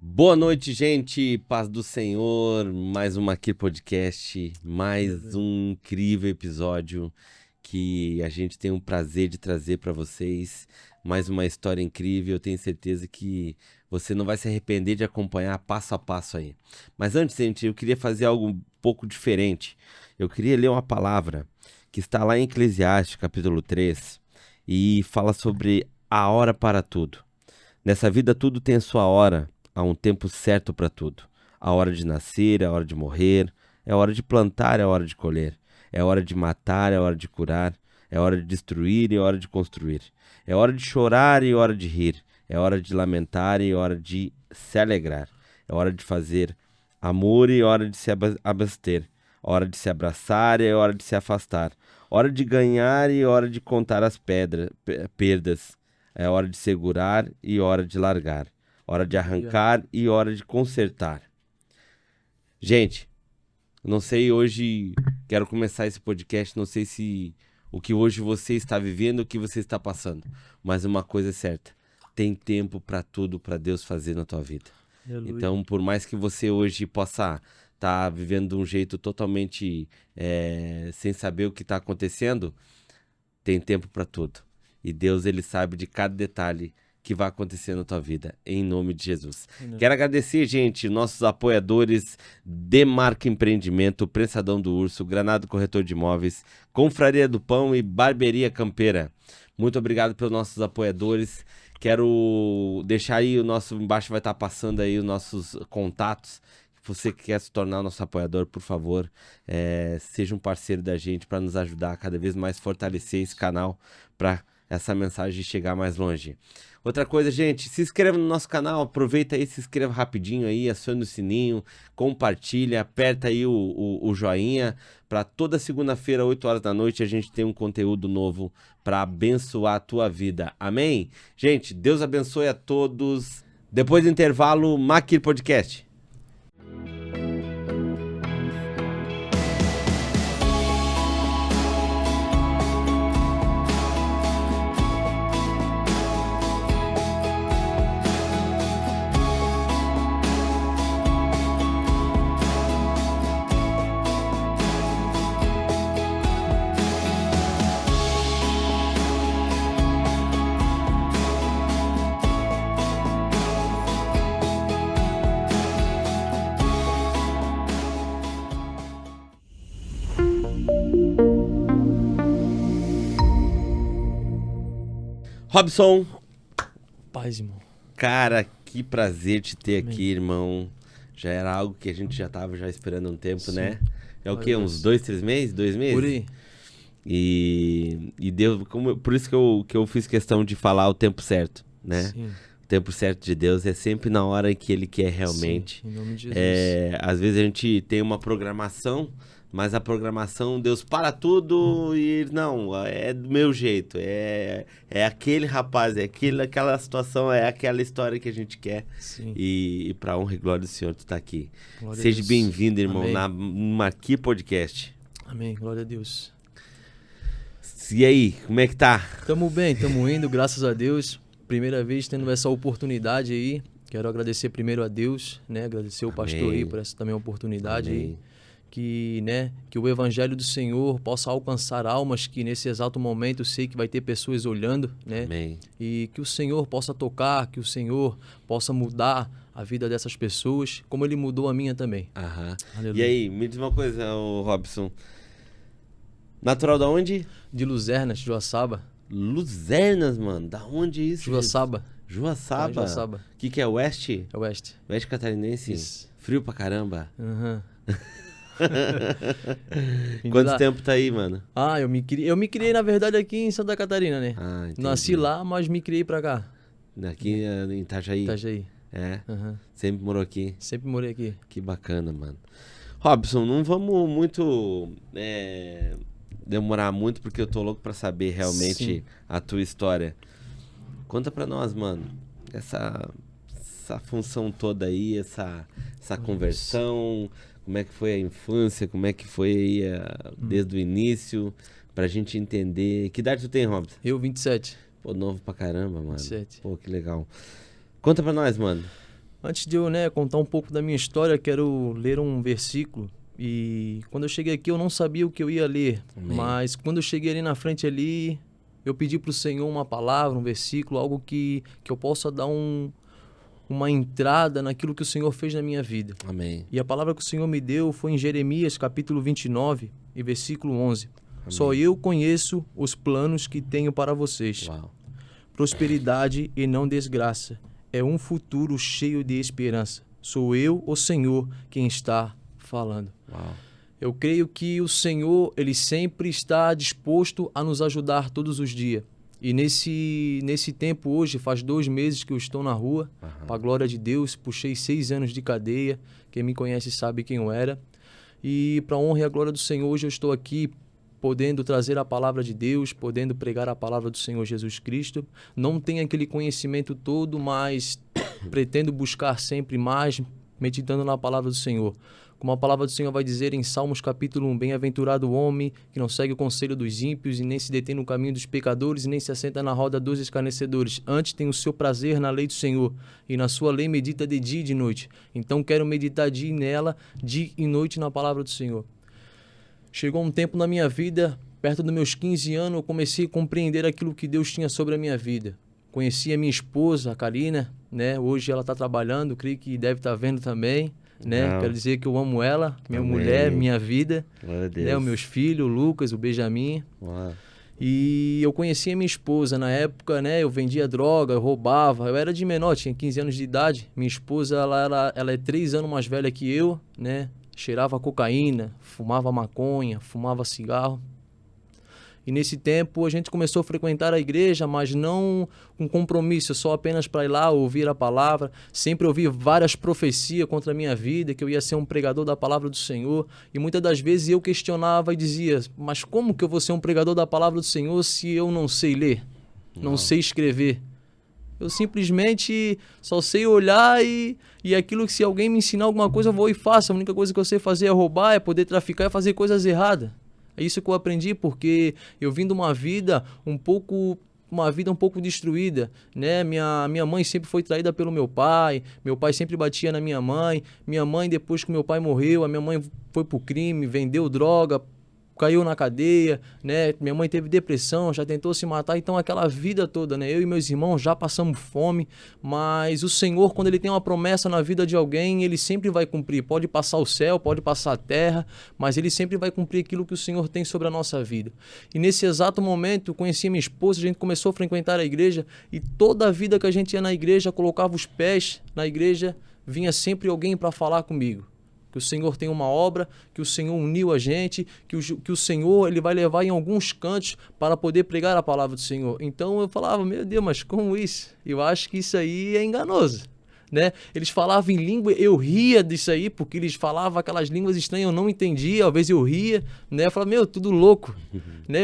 Boa noite, gente. Paz do Senhor. Mais uma aqui podcast, mais um incrível episódio que a gente tem o prazer de trazer para vocês. Mais uma história incrível. Eu tenho certeza que você não vai se arrepender de acompanhar passo a passo aí. Mas antes, gente, eu queria fazer algo um pouco diferente. Eu queria ler uma palavra que está lá em Eclesiastes, capítulo 3, e fala sobre a hora para tudo. Nessa vida tudo tem a sua hora. Há um tempo certo para tudo. A hora de nascer, a hora de morrer, é a hora de plantar, é a hora de colher. É a hora de matar, é a hora de curar. É a hora de destruir e é a hora de construir. É a hora de chorar e é a hora de rir. É a hora de lamentar e é a hora de se alegrar. É a hora de fazer amor e é a hora de se abster. Hora de se abraçar e é a hora de se afastar. Hora de ganhar e é a hora de contar as perdas. É hora de segurar e hora de largar. Hora de arrancar e hora de consertar. Gente, não sei hoje, quero começar esse podcast, não sei se o que hoje você está vivendo, o que você está passando, mas uma coisa é certa, tem tempo para tudo para Deus fazer na tua vida. Aleluia. Então, por mais que você hoje possa estar vivendo de um jeito totalmente sem saber o que está acontecendo, tem tempo para tudo. E Deus, ele sabe de cada detalhe que vai acontecer na tua vida, em nome de Jesus. Quero agradecer, gente, nossos apoiadores, Demarca Empreendimento, Prensadão do Urso, Granado Corretor de Imóveis, Confraria do Pão e Barbearia Campeira. Muito obrigado pelos nossos apoiadores. Quero deixar aí embaixo vai estar passando aí os nossos contatos. Se você quer se tornar nosso apoiador, por favor, seja um parceiro da gente para nos ajudar a cada vez mais fortalecer esse canal para essa mensagem chegar mais longe. Outra coisa, gente, se inscreva no nosso canal, aproveita aí, se inscreva rapidinho aí, acione o sininho, compartilha, aperta aí o joinha, para toda segunda-feira, 8 horas da noite, a gente tem um conteúdo novo para abençoar a tua vida. Amém? Gente, Deus abençoe a todos. Depois do intervalo, Maquir Podcast. Robson. Paz, irmão. Cara, que prazer te ter aqui, irmão. Já era algo que a gente já tava esperando um tempo, sim, né? É o quê? Uns 2, 3 meses? 2 meses? Por aí. E Deus, por isso que eu fiz questão de falar o tempo certo, né? Sim. O tempo certo de Deus é sempre na hora que Ele quer realmente. Sim, em nome de Jesus. Às vezes a gente tem uma programação, mas a programação, Deus para tudo e não, é do meu jeito, é aquele rapaz, aquela situação, é aquela história que a gente quer. Sim. E para honra e glória do Senhor, tu tá aqui. Glória Seja bem-vindo, irmão, no Maquir Podcast. Amém, glória a Deus. E aí, como é que tá? Tamo bem, tamo indo, graças a Deus. Primeira vez tendo essa oportunidade aí. Quero agradecer primeiro a Deus, né? Agradecer o pastor aí por essa também oportunidade aí. Que o evangelho do Senhor possa alcançar almas que nesse exato momento eu sei que vai ter pessoas olhando, né? Amém. E que o Senhor possa tocar, que o Senhor possa mudar a vida dessas pessoas, como Ele mudou a minha também. Aham. E aí, me diz uma coisa, Robson. Natural da onde? De Luzernas, Joaçaba. Luzernas, mano? Da onde isso? Joaçaba. Joaçaba? Joaçaba. O que é Oeste? É Oeste. Oeste Catarinense? Isso. Frio pra caramba. Aham. Quanto tempo tá aí, mano? Ah, eu me criei, na verdade, aqui em Santa Catarina, né? Ah, entendi. Nasci lá, mas me criei pra cá. Aqui em Itajaí? Itajaí. É? Uhum. Sempre morou aqui? Sempre morei aqui. Que bacana, mano. Robson, não vamos muito demorar muito, porque eu tô louco pra saber realmente a tua história. Conta pra nós, mano, essa função toda aí, essa conversão, como é que foi a infância, como é que foi aí desde o início, pra gente entender. Que idade tu tem, Robson? Eu, 27. Pô, novo pra caramba, mano. 27. Pô, que legal. Conta pra nós, mano. Antes de eu, né, contar um pouco da minha história, quero ler um versículo. E quando eu cheguei aqui, eu não sabia o que eu ia ler. Amém. Mas quando eu cheguei ali na frente ali, eu pedi para o Senhor uma palavra, um versículo, algo que eu possa dar uma entrada naquilo que o Senhor fez na minha vida. Amém. E a palavra que o Senhor me deu foi em Jeremias, capítulo 29, e versículo 11. Amém. Só eu conheço os planos que tenho para vocês. Uau. Prosperidade e não desgraça. É um futuro cheio de esperança. Sou eu, o Senhor, quem está falando. Uau. Eu creio que o Senhor, ele sempre está disposto a nos ajudar todos os dias. E nesse tempo hoje, faz 2 meses que eu estou na rua, para a glória de Deus, puxei 6 anos de cadeia, quem me conhece sabe quem eu era. E para a honra e a glória do Senhor, hoje eu estou aqui podendo trazer a palavra de Deus, podendo pregar a palavra do Senhor Jesus Cristo. Não tenho aquele conhecimento todo, mas pretendo buscar sempre mais, meditando na palavra do Senhor. Como a palavra do Senhor vai dizer em Salmos capítulo 1, bem-aventurado o homem que não segue o conselho dos ímpios e nem se detém no caminho dos pecadores e nem se assenta na roda dos escarnecedores. Antes tem o seu prazer na lei do Senhor e na sua lei medita de dia e de noite. Então quero meditar dia e noite na palavra do Senhor. Chegou um tempo na minha vida, perto dos meus 15 anos, eu comecei a compreender aquilo que Deus tinha sobre a minha vida. Conheci a minha esposa, a Karina, né? Hoje ela está trabalhando, creio que deve estar vendo também. Né? Quero dizer que eu amo ela, minha Amém. mulher, minha vida, Glória a Deus. né? Os meus filhos, o Lucas, o Benjamin. Uau. E eu conheci a minha esposa na época, né? Eu vendia droga, eu roubava, eu era de menor, tinha 15 anos de idade. Minha esposa, ela é 3 anos mais velha que eu, né? Cheirava cocaína, fumava maconha, fumava cigarro. E nesse tempo a gente começou a frequentar a igreja, mas não com compromisso, só apenas para ir lá ouvir a palavra. Sempre ouvi várias profecias contra a minha vida, que eu ia ser um pregador da palavra do Senhor. E muitas das vezes eu questionava e dizia, mas como que eu vou ser um pregador da palavra do Senhor se eu não sei ler, não sei escrever? Eu simplesmente só sei olhar e aquilo que se alguém me ensinar alguma coisa eu vou e faço. A única coisa que eu sei fazer é roubar, é poder traficar, é fazer coisas erradas. É isso que eu aprendi, porque eu vim de uma vida um pouco destruída, né? Minha mãe sempre foi traída pelo meu pai sempre batia na minha mãe, depois que meu pai morreu, a minha mãe foi pro crime, vendeu droga, caiu na cadeia, né? Minha mãe teve depressão, já tentou se matar, então aquela vida toda, né? Eu e meus irmãos já passamos fome, mas o Senhor, quando Ele tem uma promessa na vida de alguém, Ele sempre vai cumprir. Pode passar o céu, pode passar a terra, mas Ele sempre vai cumprir aquilo que o Senhor tem sobre a nossa vida. E nesse exato momento, eu conheci minha esposa, a gente começou a frequentar a igreja, e toda a vida que a gente ia na igreja, colocava os pés na igreja, vinha sempre alguém para falar comigo. Que o Senhor tem uma obra, que o Senhor uniu a gente, que o Senhor ele vai levar em alguns cantos para poder pregar a palavra do Senhor. Então eu falava, meu Deus, mas como isso? Eu acho que isso aí é enganoso, né? Eles falavam em língua, eu ria disso aí, porque eles falavam aquelas línguas estranhas, eu não entendia, às vezes eu ria, né? Eu falava, meu, tudo louco, né?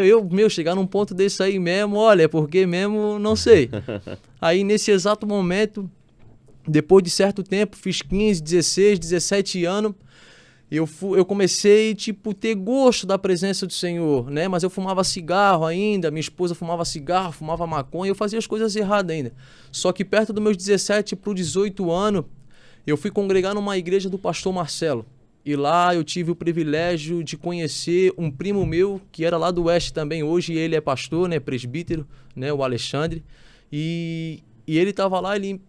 Chegar num ponto desse aí mesmo, olha, é porque mesmo, não sei. Aí nesse exato momento, depois de certo tempo, fiz 15, 16, 17 anos, eu comecei, ter gosto da presença do Senhor, né? Mas eu fumava cigarro ainda, minha esposa fumava cigarro, fumava maconha, eu fazia as coisas erradas ainda. Só que perto dos meus 17 para os 18 anos, eu fui congregar numa igreja do pastor Marcelo. E lá eu tive o privilégio de conhecer um primo meu, que era lá do Oeste também, hoje ele é pastor, né? Presbítero, né? O Alexandre. E ele estava lá, ele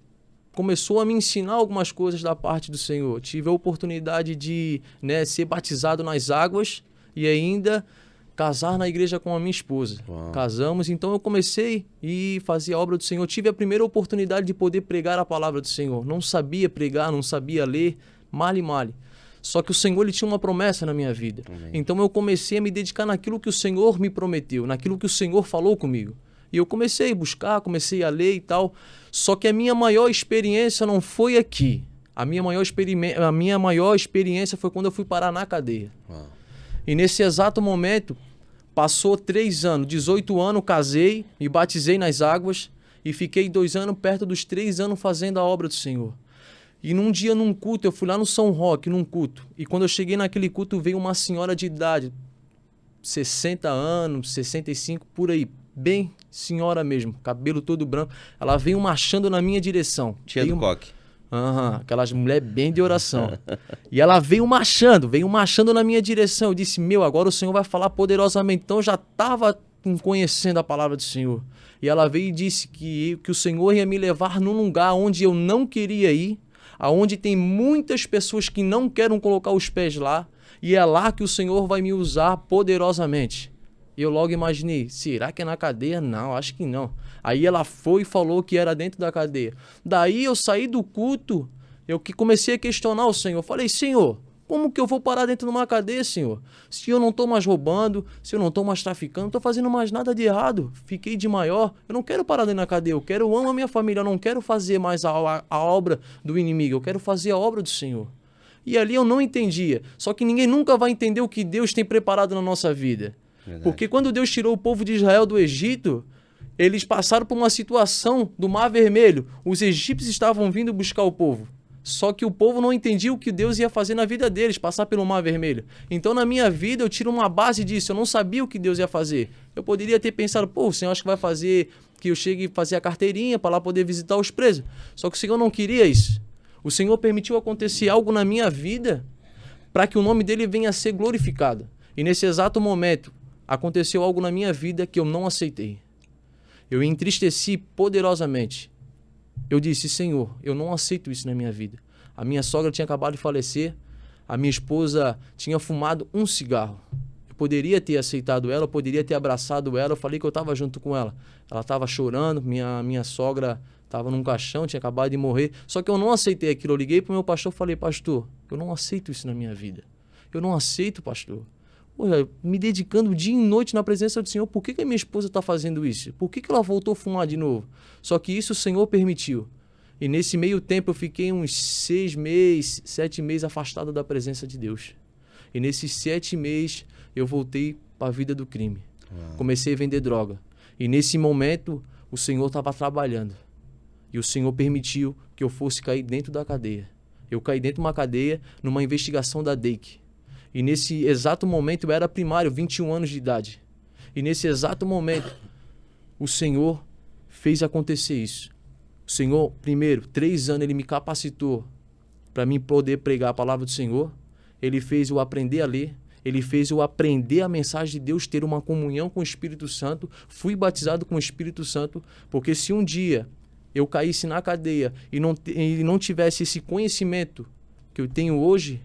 começou a me ensinar algumas coisas da parte do Senhor. Tive a oportunidade de, né, ser batizado nas águas e ainda casar na igreja com a minha esposa. Uau. Casamos, então eu comecei e fazia a obra do Senhor. Tive a primeira oportunidade de poder pregar a palavra do Senhor. Não sabia pregar, não sabia ler, male. Só que o Senhor ele tinha uma promessa na minha vida. Amém. Então eu comecei a me dedicar naquilo que o Senhor me prometeu, naquilo que o Senhor falou comigo. E eu comecei a buscar, comecei a ler e tal. Só que a minha maior experiência não foi aqui. A minha maior experiência foi quando eu fui parar na cadeia. Uau. E nesse exato momento, passou 3 anos, 18 anos, casei, me batizei nas águas e fiquei 2 anos, perto dos 3 anos, fazendo a obra do Senhor. E num dia, num culto, eu fui lá no São Roque, num culto. E quando eu cheguei naquele culto, veio uma senhora de idade, 60 anos, 65, por aí. Bem senhora mesmo, cabelo todo branco. Ela veio marchando na minha direção. Tia do Coque. Aquelas mulheres bem de oração. E ela veio marchando na minha direção. Eu disse, agora o Senhor vai falar poderosamente. Então eu já estava conhecendo a palavra do Senhor. E ela veio e disse que o Senhor ia me levar num lugar onde eu não queria ir, aonde tem muitas pessoas que não querem colocar os pés lá, e é lá que o Senhor vai me usar poderosamente. E eu logo imaginei, será que é na cadeia? Não, acho que não. Aí ela foi e falou que era dentro da cadeia. Daí eu saí do culto, eu que comecei a questionar o Senhor. Falei, Senhor, como que eu vou parar dentro de uma cadeia, Senhor? Se eu não estou mais roubando, se eu não estou mais traficando, não estou fazendo mais nada de errado. Fiquei de maior, eu não quero parar dentro da cadeia, eu amo a minha família, eu não quero fazer mais a obra do inimigo, eu quero fazer a obra do Senhor. E ali eu não entendia. Só que ninguém nunca vai entender o que Deus tem preparado na nossa vida. Verdade. Porque quando Deus tirou o povo de Israel do Egito, eles passaram por uma situação do Mar Vermelho. Os egípcios estavam vindo buscar o povo. Só que o povo não entendia o que Deus ia fazer na vida deles, passar pelo Mar Vermelho. Então, na minha vida, eu tiro uma base disso. Eu não sabia o que Deus ia fazer. Eu poderia ter pensado, o Senhor acho que vai fazer que eu chegue a fazer a carteirinha para lá poder visitar os presos. Só que o Senhor não queria isso. O Senhor permitiu acontecer algo na minha vida para que o nome dele venha a ser glorificado. E nesse exato momento, aconteceu algo na minha vida que eu não aceitei. Eu entristeci poderosamente. Eu disse, Senhor, eu não aceito isso na minha vida. A minha sogra tinha acabado de falecer, a minha esposa tinha fumado um cigarro. Eu poderia ter aceitado ela, eu poderia ter abraçado ela, eu falei que eu estava junto com ela. Ela estava chorando, minha sogra estava num caixão, tinha acabado de morrer. Só que eu não aceitei aquilo. Eu liguei para o meu pastor e falei, pastor, eu não aceito isso na minha vida. Eu não aceito, pastor. Me dedicando dia e noite na presença do Senhor, por que a minha esposa está fazendo isso? Por que ela voltou a fumar de novo? Só que isso o Senhor permitiu. E nesse meio tempo eu fiquei uns 6 meses, 7 meses afastado da presença de Deus. E nesses 7 meses eu voltei para a vida do crime. Comecei a vender droga. E nesse momento o Senhor estava trabalhando. E o Senhor permitiu que eu fosse cair dentro da cadeia. Eu caí dentro de uma cadeia numa investigação da DEIC. E nesse exato momento eu era primário, 21 anos de idade. E nesse exato momento o Senhor fez acontecer isso. O Senhor, primeiro, 3 anos ele me capacitou para mim poder pregar a palavra do Senhor. Ele fez eu aprender a ler. Ele fez eu aprender a mensagem de Deus, ter uma comunhão com o Espírito Santo. Fui batizado com o Espírito Santo, porque se um dia eu caísse na cadeia e não tivesse esse conhecimento que eu tenho hoje,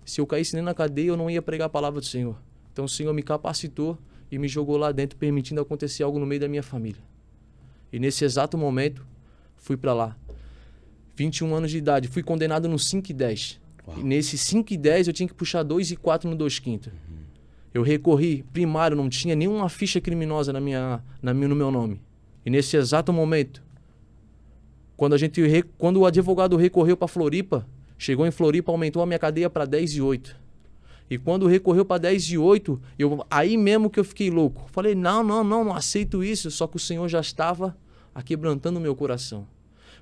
se eu caísse nem na cadeia, eu não ia pregar a palavra do Senhor. Então o Senhor me capacitou e me jogou lá dentro, permitindo acontecer algo no meio da minha família. E nesse exato momento, fui para lá. 21 anos de idade, fui condenado no 5 e 10. Uau. E nesse 5 e 10 eu tinha que puxar 2 e 4 no 2/5. Eu recorri, primário, não tinha nenhuma ficha criminosa no meu nome. E nesse exato momento, quando o advogado recorreu para Floripa, chegou em Floripa, aumentou a minha cadeia para 10 e 8. E quando recorreu para 10 e 8, aí mesmo que eu fiquei louco. Falei, não aceito isso. Só que o Senhor já estava aquebrantando o meu coração.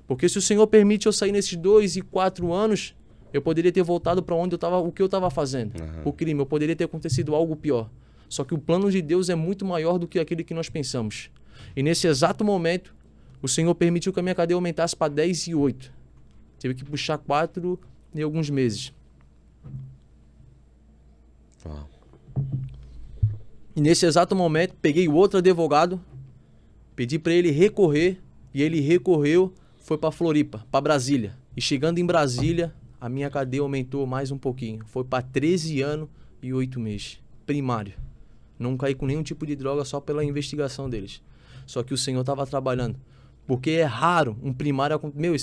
Porque se o Senhor permite eu sair nesses 2 e 4 anos, eu poderia ter voltado para onde o que eu estava fazendo. O crime, eu poderia ter acontecido algo pior. Só que o plano de Deus é muito maior do que aquele que nós pensamos. E nesse exato momento, o Senhor permitiu que a minha cadeia aumentasse para 10 e 8. Tive que puxar 4 em alguns meses. E nesse exato momento, peguei o outro advogado, pedi para ele recorrer, e ele recorreu, foi para Floripa, para Brasília. E chegando em Brasília, a minha cadeia aumentou mais um pouquinho. Foi para 13 anos e 8 meses. Primário. Não caí com nenhum tipo de droga, só pela investigação deles. Só que o Senhor estava trabalhando. Porque é raro um primário...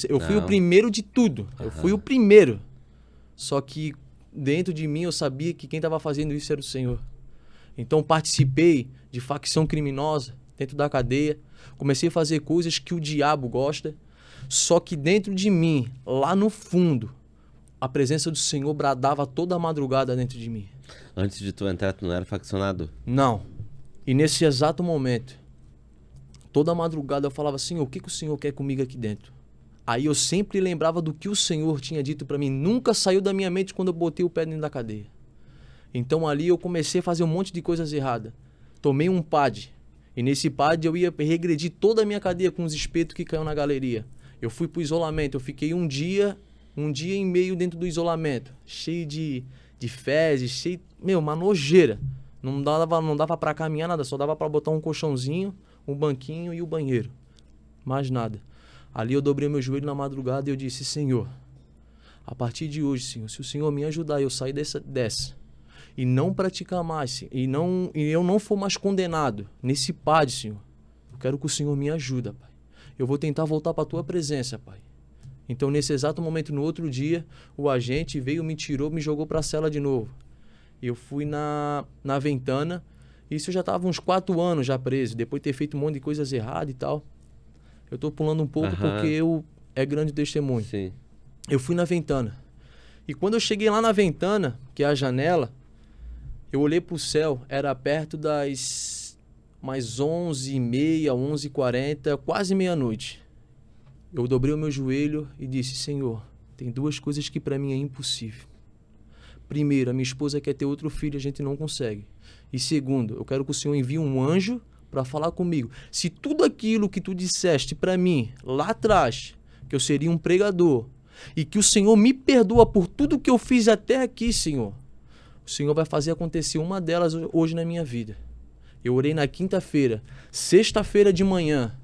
eu fui o primeiro de tudo. Eu fui o primeiro. Só que dentro de mim eu sabia que quem estava fazendo isso era o Senhor. Então participei de facção criminosa dentro da cadeia. Comecei a fazer coisas que o diabo gosta. Só que dentro de mim, lá no fundo, a presença do Senhor bradava toda a madrugada dentro de mim. Antes de tu entrar, tu não era faccionado? Não. E nesse exato momento, toda madrugada eu falava, Senhor, o que o Senhor quer comigo aqui dentro? Aí eu sempre lembrava do que o Senhor tinha dito para mim. Nunca saiu da minha mente quando eu botei o pé dentro da cadeia. Então ali eu comecei a fazer um monte de coisas erradas. Tomei um PAD. E nesse PAD eu ia regredir toda a minha cadeia com os espetos que caiu na galeria. Eu fui pro isolamento, eu fiquei um dia e meio dentro do isolamento, cheio de fezes, cheio, uma nojeira. Não dava para caminhar nada, só dava para botar um colchãozinho, um banquinho e o banheiro. Mais nada. Ali eu dobrei meu joelho na madrugada e eu disse: Senhor, a partir de hoje, Senhor, se o Senhor me ajudar e eu sair dessa e não praticar mais, e eu não for mais condenado nesse PAD, Senhor, eu quero que o Senhor me ajude, Pai. Eu vou tentar voltar para a Tua presença, Pai. Então, nesse exato momento, no outro dia, o agente veio, me tirou, me jogou para a cela de novo. Eu fui na Ventana, isso eu já estava uns 4 anos já preso, depois de ter feito um monte de coisas erradas e tal. Eu tô pulando um pouco porque é grande testemunho. Sim. Eu fui na Ventana. E quando eu cheguei lá na Ventana, que é a janela, eu olhei pro céu, era perto das mais 11h30, 11h40, quase meia-noite. Eu dobrei o meu joelho e disse: Senhor, tem 2 coisas que para mim é impossível. Primeiro, a minha esposa quer ter outro filho, a gente não consegue. E segundo, eu quero que o Senhor envie um anjo para falar comigo. Se tudo aquilo que tu disseste para mim lá atrás, que eu seria um pregador, e que o Senhor me perdoa por tudo que eu fiz até aqui, Senhor, o Senhor vai fazer acontecer uma delas hoje na minha vida. Eu orei na quinta-feira. Sexta-feira de manhã,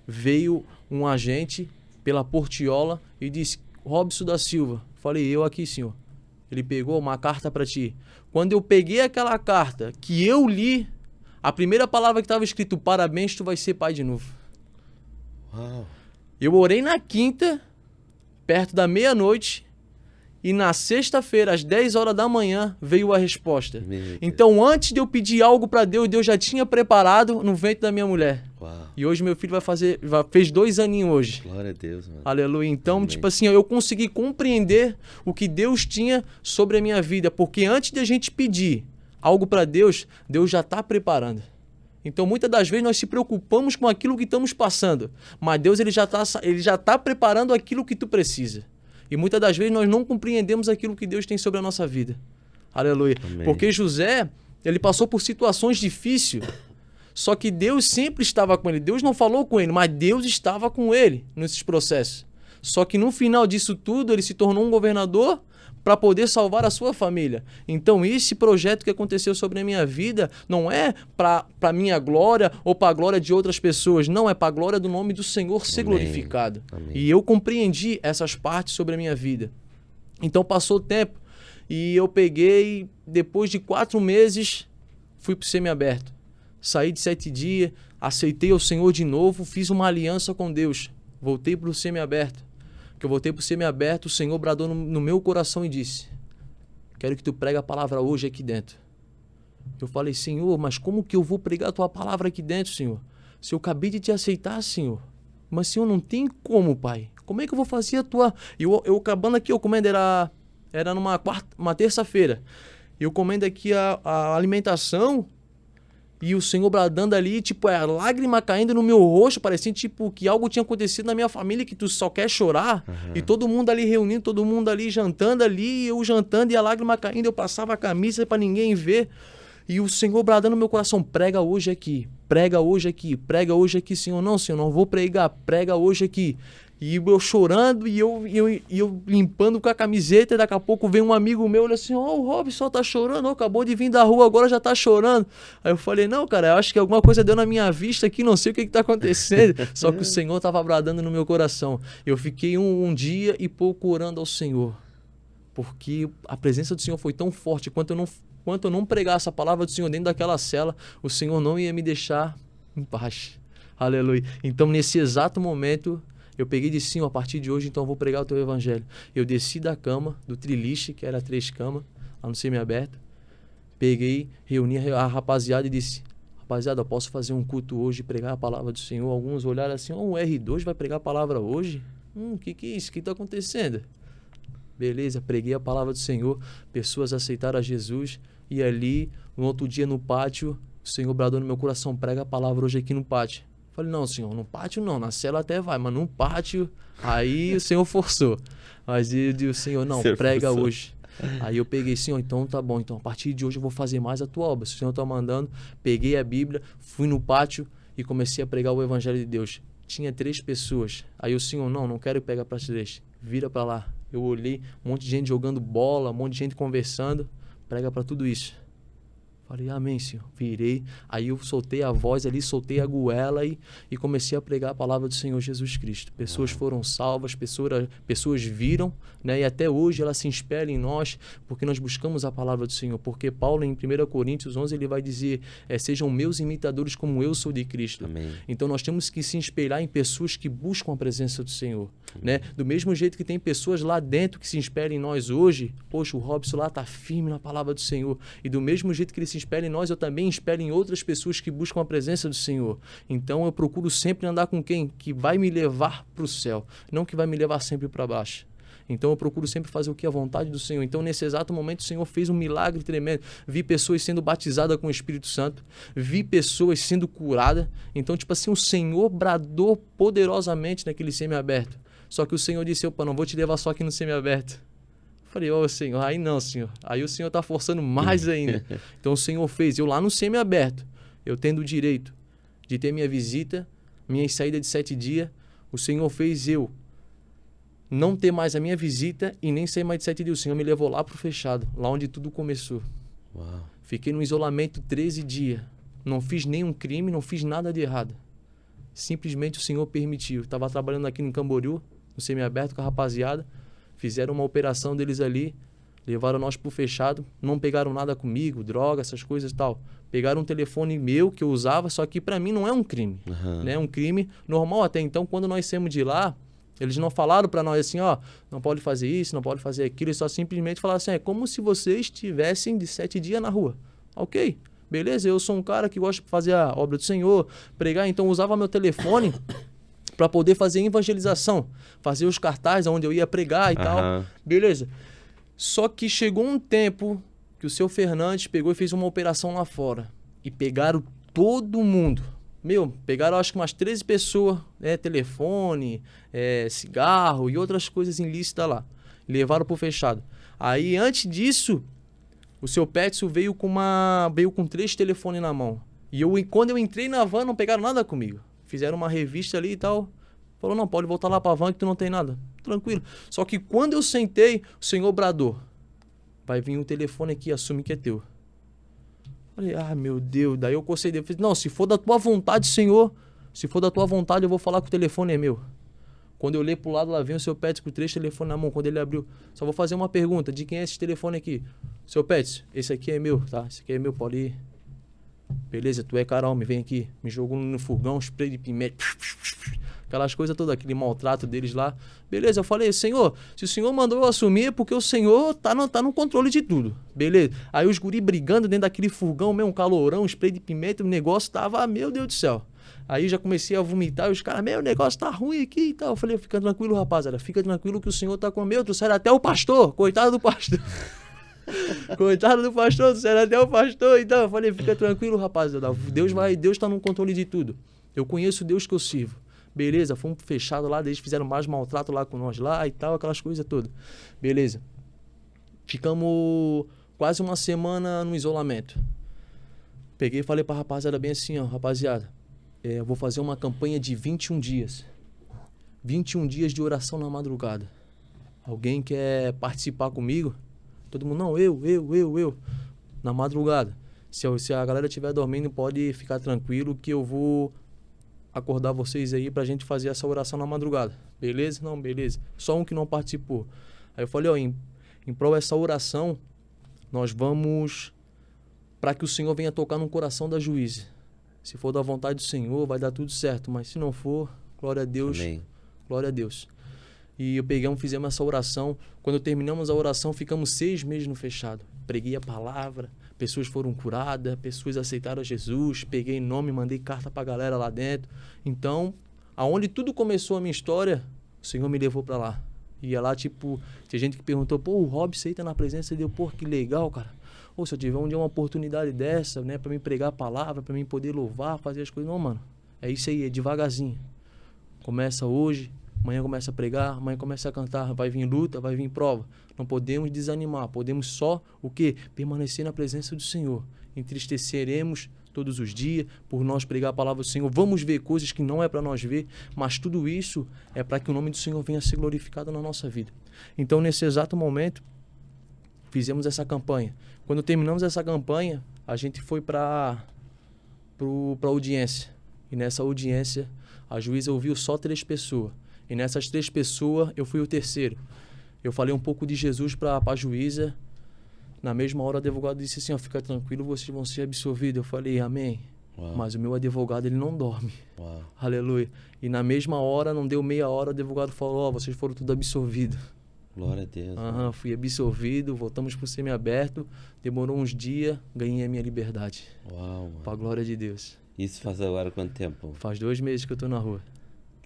veio um agente pela portiola e disse: Robson da Silva. Falei: eu aqui, senhor. Ele pegou uma carta para ti. Quando eu peguei aquela carta que eu li, a primeira palavra que estava escrito: parabéns, tu vai ser pai de novo. Uau. Eu orei na quinta, perto da meia-noite, e na sexta-feira, às 10 horas da manhã, veio a resposta. Então, antes de eu pedir algo para Deus, Deus já tinha preparado no ventre da minha mulher. Uau. E hoje meu filho fez 2 aninhos hoje. Glória a Deus, mano. Aleluia. Então, Amém. tipo assim, eu consegui compreender o que Deus tinha sobre a minha vida. Porque antes de a gente pedir algo para Deus, Deus já está preparando. Então, muitas das vezes, nós se preocupamos com aquilo que estamos passando. Mas Deus ele já tá preparando aquilo que tu precisa. E muitas das vezes, nós não compreendemos aquilo que Deus tem sobre a nossa vida. Aleluia. Amém. Porque José, ele passou por situações difíceis. Só que Deus sempre estava com ele. Deus não falou com ele, mas Deus estava com ele nesses processos. Só que no final disso tudo, ele se tornou um governador para poder salvar a sua família. Então, esse projeto que aconteceu sobre a minha vida não é para minha glória ou para a glória de outras pessoas. Não, é para a glória do nome do Senhor ser glorificado. Amém. E eu compreendi essas partes sobre a minha vida. Então, passou o tempo e eu peguei, depois de 4 meses, fui para o semiaberto. Saí de 7 dias, aceitei o Senhor de novo, fiz uma aliança com Deus. Voltei para o semiaberto. Que eu voltei para o semiaberto, o Senhor bradou no meu coração e disse: quero que tu pregue a palavra hoje aqui dentro. Eu falei: Senhor, mas como que eu vou pregar a tua palavra aqui dentro, Senhor? Se eu acabei de te aceitar, Senhor. Mas, Senhor, não tem como, Pai. Como é que eu vou fazer a tua... Eu acabando aqui, eu comendo, era uma terça-feira. Eu comendo aqui a alimentação... E o Senhor bradando ali, tipo, a lágrima caindo no meu rosto, parecia tipo que algo tinha acontecido na minha família, que tu só quer chorar. Uhum. E todo mundo ali reunindo, todo mundo ali jantando ali, eu jantando e a lágrima caindo, eu passava a camisa para ninguém ver. E o Senhor bradando no meu coração: prega hoje aqui, prega hoje aqui, prega hoje aqui, Senhor. Não, Senhor, não vou pregar, prega hoje aqui. E eu chorando e eu limpando com a camiseta, e daqui a pouco vem um amigo meu, olha assim: o Robson tá chorando, acabou de vir da rua, agora já tá chorando. Aí eu falei: não, cara, eu acho que alguma coisa deu na minha vista aqui, não sei o que tá acontecendo. Só que o Senhor tava bradando no meu coração. Eu fiquei um dia e pouco orando ao Senhor, porque a presença do Senhor foi tão forte, enquanto eu não pregasse a palavra do Senhor dentro daquela cela, o Senhor não ia me deixar em paz. Aleluia. Então, nesse exato momento... eu peguei e disse: sim, a partir de hoje, então eu vou pregar o teu evangelho. Eu desci da cama, do triliche, que era 3 camas, lá no semiaberto. Peguei, reuni a rapaziada e disse: rapaziada, eu posso fazer um culto hoje e pregar a palavra do Senhor? Alguns olharam assim: o R2 vai pregar a palavra hoje? Que é isso? O que está acontecendo? Beleza, preguei a palavra do Senhor, pessoas aceitaram a Jesus. E ali, no outro dia no pátio, o Senhor bradou no meu coração: prega a palavra hoje aqui no pátio. Falei: não, Senhor, no pátio não, na cela até vai, mas no pátio, aí o Senhor forçou. Mas o Senhor: não, prega forçou hoje. Aí eu peguei: Senhor, então tá bom, então a partir de hoje eu vou fazer mais a tua obra, se o Senhor tá mandando. Peguei a Bíblia, fui no pátio e comecei a pregar o evangelho de Deus. tinha 3 pessoas. Aí o Senhor, não quero pegar para 3. Vira para lá. Eu olhei, um monte de gente jogando bola, um monte de gente conversando. Prega para tudo isso. Falei, amém, Senhor. Virei. Aí eu soltei a voz ali, soltei a goela e comecei a pregar a palavra do Senhor Jesus Cristo. Pessoas foram salvas, pessoas viram, né? E até hoje ela se espelha em nós, porque nós buscamos a palavra do Senhor. Porque Paulo, em 1 Coríntios 11, ele vai dizer, sejam meus imitadores como eu sou de Cristo. Amém. Então nós temos que se espelhar em pessoas que buscam a presença do Senhor. Né? Do mesmo jeito que tem pessoas lá dentro que se espelham em nós hoje, poxa, o Robson lá está firme na palavra do Senhor. E do mesmo jeito que ele se espelha em nós, eu também espelho em outras pessoas que buscam a presença do Senhor. Então eu procuro sempre andar com quem? Que vai me levar para o céu, não que vai me levar sempre para baixo. Então eu procuro sempre fazer o que é a vontade do Senhor. Então nesse exato momento o Senhor fez um milagre tremendo. Vi pessoas sendo batizadas com o Espírito Santo. Vi pessoas sendo curadas. Então tipo assim, o Senhor bradou poderosamente naquele semiaberto. Só que o Senhor disse, opa, não vou te levar só aqui no semiaberto. Falei, ó, Senhor, aí não, Senhor. Aí o Senhor está forçando mais ainda. Então o Senhor fez, eu lá no semiaberto, eu tendo o direito de ter minha visita, minha saída de 7 dias, o Senhor fez eu não ter mais a minha visita e nem sair mais de 7 dias. O Senhor me levou lá pro fechado, lá onde tudo começou. Uau. Fiquei no isolamento 13 dias. Não fiz nenhum crime, não fiz nada de errado. Simplesmente o Senhor permitiu. Estava trabalhando aqui em Camboriú, no semiaberto com a rapaziada. Fizeram uma operação deles ali, levaram nós pro fechado, não pegaram nada comigo, droga, essas coisas e tal. Pegaram um telefone meu que eu usava, só que para mim não é um crime, né? É um crime normal até então. Quando nós saímos de lá, eles não falaram para nós assim, ó, não pode fazer isso, não pode fazer aquilo, eles só simplesmente falaram assim, é como se vocês estivessem de 7 dias na rua. Ok, beleza, eu sou um cara que gosta de fazer a obra do Senhor, pregar, então eu usava meu telefone para poder fazer evangelização, fazer os cartazes onde eu ia pregar e tal, beleza. Só que chegou um tempo que o seu Fernandes pegou e fez uma operação lá fora e pegaram todo mundo. Pegaram acho que umas 13 pessoas, telefone, cigarro e outras coisas ilícitas lá. Levaram pro fechado. Aí antes disso, o seu Petson veio com 3 telefones na mão. E quando eu entrei na van, não pegaram nada comigo. Fizeram uma revista ali e tal. Falou, não, pode voltar lá pra van que tu não tem nada. Tranquilo. Só que quando eu sentei, o Senhor bradou. Vai vir um telefone aqui, assume que é teu. Falei, meu Deus. Daí eu concedi. Falei, não, se for da tua vontade, Senhor, se for da tua vontade, eu vou falar que o telefone é meu. Quando eu olhei pro lado, lá vem o seu Petson com 3 telefones na mão. Quando ele abriu, só vou fazer uma pergunta. De quem é esse telefone aqui? Seu Petson, esse aqui é meu, tá? Esse aqui é meu, pode ir. Beleza, tu é cara, homem, vem aqui. Me jogou no fogão, spray de pimenta. Aquelas coisas todas, aquele maltrato deles lá. Beleza, eu falei, Senhor, se o Senhor mandou eu assumir é porque o Senhor tá no controle de tudo. Beleza. Aí os guri brigando dentro daquele fogão, um calorão, spray de pimenta, o negócio tava, meu Deus do céu. Aí já comecei a vomitar e os caras, o negócio tá ruim aqui e tal. Eu falei, fica tranquilo, rapaziada, fica tranquilo que o Senhor tá com o meu. Trouxeram até o pastor, coitado do pastor. Coitado do pastor, trouxeram até o pastor. Então eu falei, fica tranquilo, rapaziada, Deus tá no controle de tudo. Eu conheço o Deus que eu sirvo. Beleza, fomos fechados lá, eles fizeram mais maltrato lá com nós lá e tal, aquelas coisas todas. Beleza. Ficamos quase uma semana no isolamento. Peguei e falei pra rapaziada bem assim, ó, rapaziada, eu vou fazer uma campanha de 21 dias. 21 dias de oração na madrugada. Alguém quer participar comigo? Todo mundo, não, eu. Na madrugada. Se a galera estiver dormindo, pode ficar tranquilo que eu vou acordar vocês aí pra gente fazer essa oração na madrugada. Beleza? Não, beleza. Só um que não participou. Aí eu falei, ó, em prol dessa oração, nós vamos para que o Senhor venha tocar no coração da juíza. Se for da vontade do Senhor, vai dar tudo certo. Mas se não for, glória a Deus. Amém. Glória a Deus. E fizemos essa oração. Quando terminamos a oração, ficamos 6 meses no fechado. Preguei a palavra, pessoas foram curadas, pessoas aceitaram a Jesus, peguei nome, mandei carta pra galera lá dentro. Então, aonde tudo começou a minha história, o Senhor me levou pra lá. Ia lá, tipo, tinha gente que perguntou, o Robson aí tá na presença de Deus, que legal, cara. Ou se eu tiver um dia uma oportunidade dessa, né, pra mim pregar a palavra, pra mim poder louvar, fazer as coisas. Não, mano, é isso aí, é devagarzinho. Começa hoje, amanhã começa a pregar, amanhã começa a cantar, vai vir luta, vai vir prova. Não podemos desanimar, podemos só o quê? Permanecer na presença do Senhor. Entristeceremos todos os dias, por nós pregar a palavra do Senhor. Vamos ver coisas que não é para nós ver, mas tudo isso é para que o nome do Senhor venha a ser glorificado na nossa vida. Então, nesse exato momento, fizemos essa campanha. Quando terminamos essa campanha, a gente foi para audiência. E nessa audiência, a juíza ouviu só 3 pessoas. E nessas 3 pessoas, eu fui o terceiro. Eu falei um pouco de Jesus para a juíza. Na mesma hora, o advogado disse assim, fica tranquilo, vocês vão ser absolvidos. Eu falei, amém. Uau. Mas o meu advogado, ele não dorme. Uau. Aleluia. E na mesma hora, não deu meia hora, o advogado falou, vocês foram tudo absolvidos. Glória a Deus. Fui absolvido, voltamos pro semiaberto. Demorou uns dias, ganhei a minha liberdade. Uau, mano. Pra glória de Deus. Isso faz agora quanto tempo? Faz 2 meses que eu tô na rua.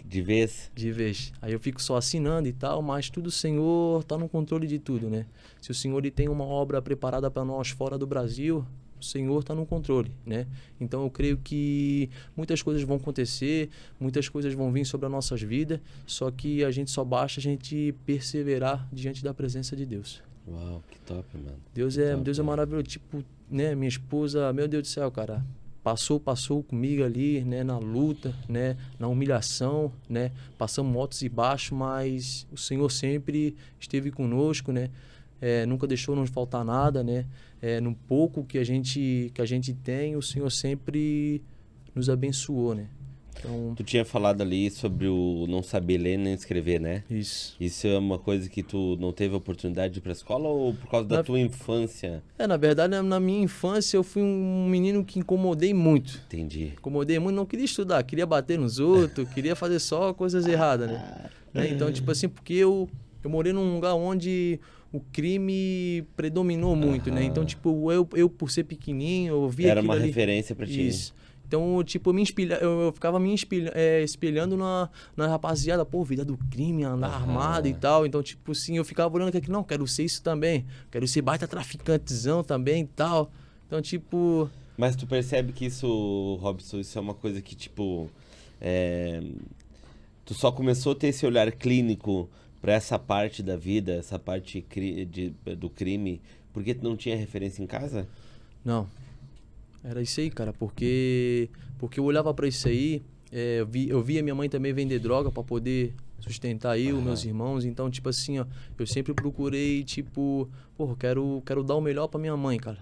De vez? De vez. Aí eu fico só assinando e tal, mas tudo o Senhor tá no controle de tudo, né? Se o Senhor ele tem uma obra preparada para nós fora do Brasil, o Senhor tá no controle, né? Então eu creio que muitas coisas vão acontecer, muitas coisas vão vir sobre as nossas vidas, só que a gente só basta a gente perseverar diante da presença de Deus. Uau, que top, mano. Deus é maravilhoso. Tipo, né? Minha esposa, meu Deus do céu, cara, passou comigo ali, né, na luta, né, na humilhação, né, passamos altos e baixos, mas o Senhor sempre esteve conosco, né, nunca deixou nos faltar nada, né, no pouco que a gente tem, o Senhor sempre nos abençoou, né. Então, tu tinha falado ali sobre o não saber ler nem escrever, né? Isso. Isso é uma coisa que tu não teve a oportunidade de ir pra escola ou por causa da tua infância? Na verdade, na minha infância eu fui um menino que incomodei muito. Entendi. Incomodei muito, não queria estudar, queria bater nos outros, queria fazer só coisas erradas, né? Então, tipo assim, porque eu morei num lugar onde o crime predominou muito, né? Então, tipo, eu por ser pequenininho, eu via Era aquilo uma ali. referência pra ti. Isso. Então, tipo, eu ficava me espelhando na rapaziada, pô, vida do crime, andar armado e tal. Então, tipo assim, eu ficava olhando aqui, não, quero ser isso também. Quero ser baita traficantezão também e tal. Então, tipo... Mas tu percebe que isso, Robson, isso é uma coisa que, tipo... Tu só começou a ter esse olhar clínico pra essa parte da vida, essa parte do crime, porque tu não tinha referência em casa? Não. Era isso aí, cara, porque eu olhava pra isso aí, eu via minha mãe também vender droga pra poder sustentar eu, meus irmãos. Então, tipo assim, ó, eu sempre procurei, tipo, pô, quero dar o melhor pra minha mãe, cara.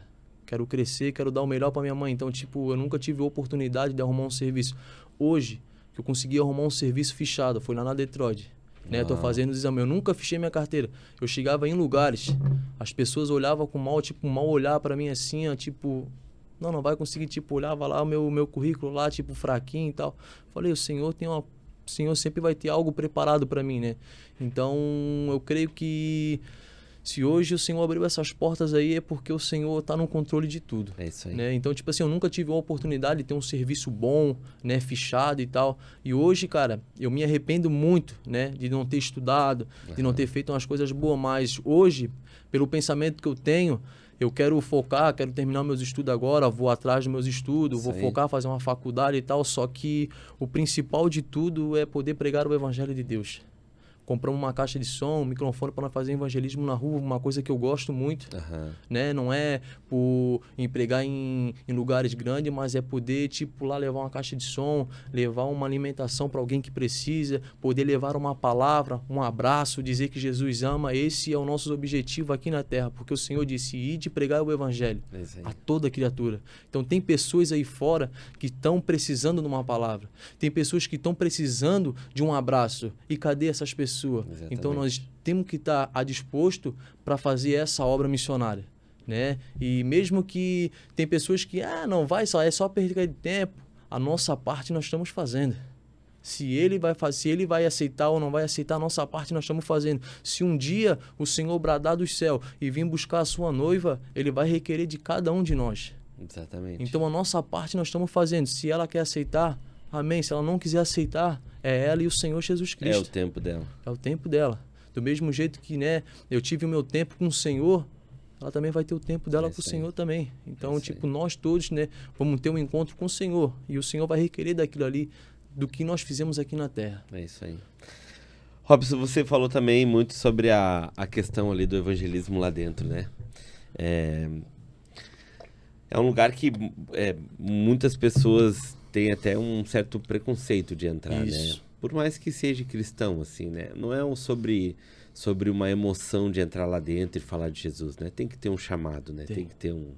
Quero crescer, quero dar o melhor pra minha mãe. Então, tipo, eu nunca tive a oportunidade de arrumar um serviço. Hoje, que eu consegui arrumar um serviço fichado, foi lá na Detroit. Né, tô fazendo os exames. Eu nunca fichei minha carteira. Eu chegava em lugares, as pessoas olhavam com mal olhar pra mim assim, ó, tipo... Não vai conseguir, tipo, olhava lá o meu currículo lá, tipo, fraquinho e tal. Falei, o Senhor sempre vai ter algo preparado para mim, né? Então, eu creio que se hoje o Senhor abriu essas portas aí é porque o Senhor tá no controle de tudo. É isso aí. Né? Então, tipo assim, eu nunca tive a oportunidade de ter um serviço bom, né, fichado e tal. E hoje, cara, eu me arrependo muito, né, de não ter estudado, de não ter feito umas coisas boas, mas hoje, pelo pensamento que eu tenho, eu quero focar, quero terminar meus estudos agora, vou atrás dos meus estudos, Isso vou aí. focar, fazer uma faculdade e tal, só que o principal de tudo é poder pregar o Evangelho de Deus. Compramos uma caixa de som, um microfone para nós fazer evangelismo na rua, uma coisa que eu gosto muito, né? Não é por empregar em lugares grandes, mas é poder, tipo, lá levar uma caixa de som, levar uma alimentação para alguém que precisa, poder levar uma palavra, um abraço, dizer que Jesus ama. Esse é o nosso objetivo aqui na Terra, porque o Senhor disse, ide pregar o Evangelho a toda criatura. Então tem pessoas aí fora que estão precisando de uma palavra, tem pessoas que estão precisando de um abraço. E cadê essas pessoas? Exatamente. Então nós temos que estar disposto para fazer essa obra missionária, né? E mesmo que tem pessoas que não vai, é só perder de tempo, a nossa parte nós estamos fazendo. Se ele vai aceitar ou não vai aceitar, a nossa parte nós estamos fazendo. Se um dia o Senhor bradar do céu e vir buscar a sua noiva, ele vai requerer de cada um de nós. Exatamente. Então a nossa parte nós estamos fazendo. Se ela quer aceitar, amém. Se ela não quiser aceitar, é ela e o Senhor Jesus Cristo. É o tempo dela. É o tempo dela. Do mesmo jeito que, né, eu tive o meu tempo com o Senhor, ela também vai ter o tempo dela com o Senhor também. Então, tipo, nós todos, né, vamos ter um encontro com o Senhor. E o Senhor vai requerer daquilo ali, do que nós fizemos aqui na Terra. É isso aí. Robson, você falou também muito sobre a questão ali do evangelismo lá dentro, né? é um lugar que muitas pessoas têm até um certo preconceito de entrar, né? Por mais que seja cristão, assim, né? Não é sobre uma emoção de entrar lá dentro e falar de Jesus, né? Tem que ter um chamado, né? Tem que ter um...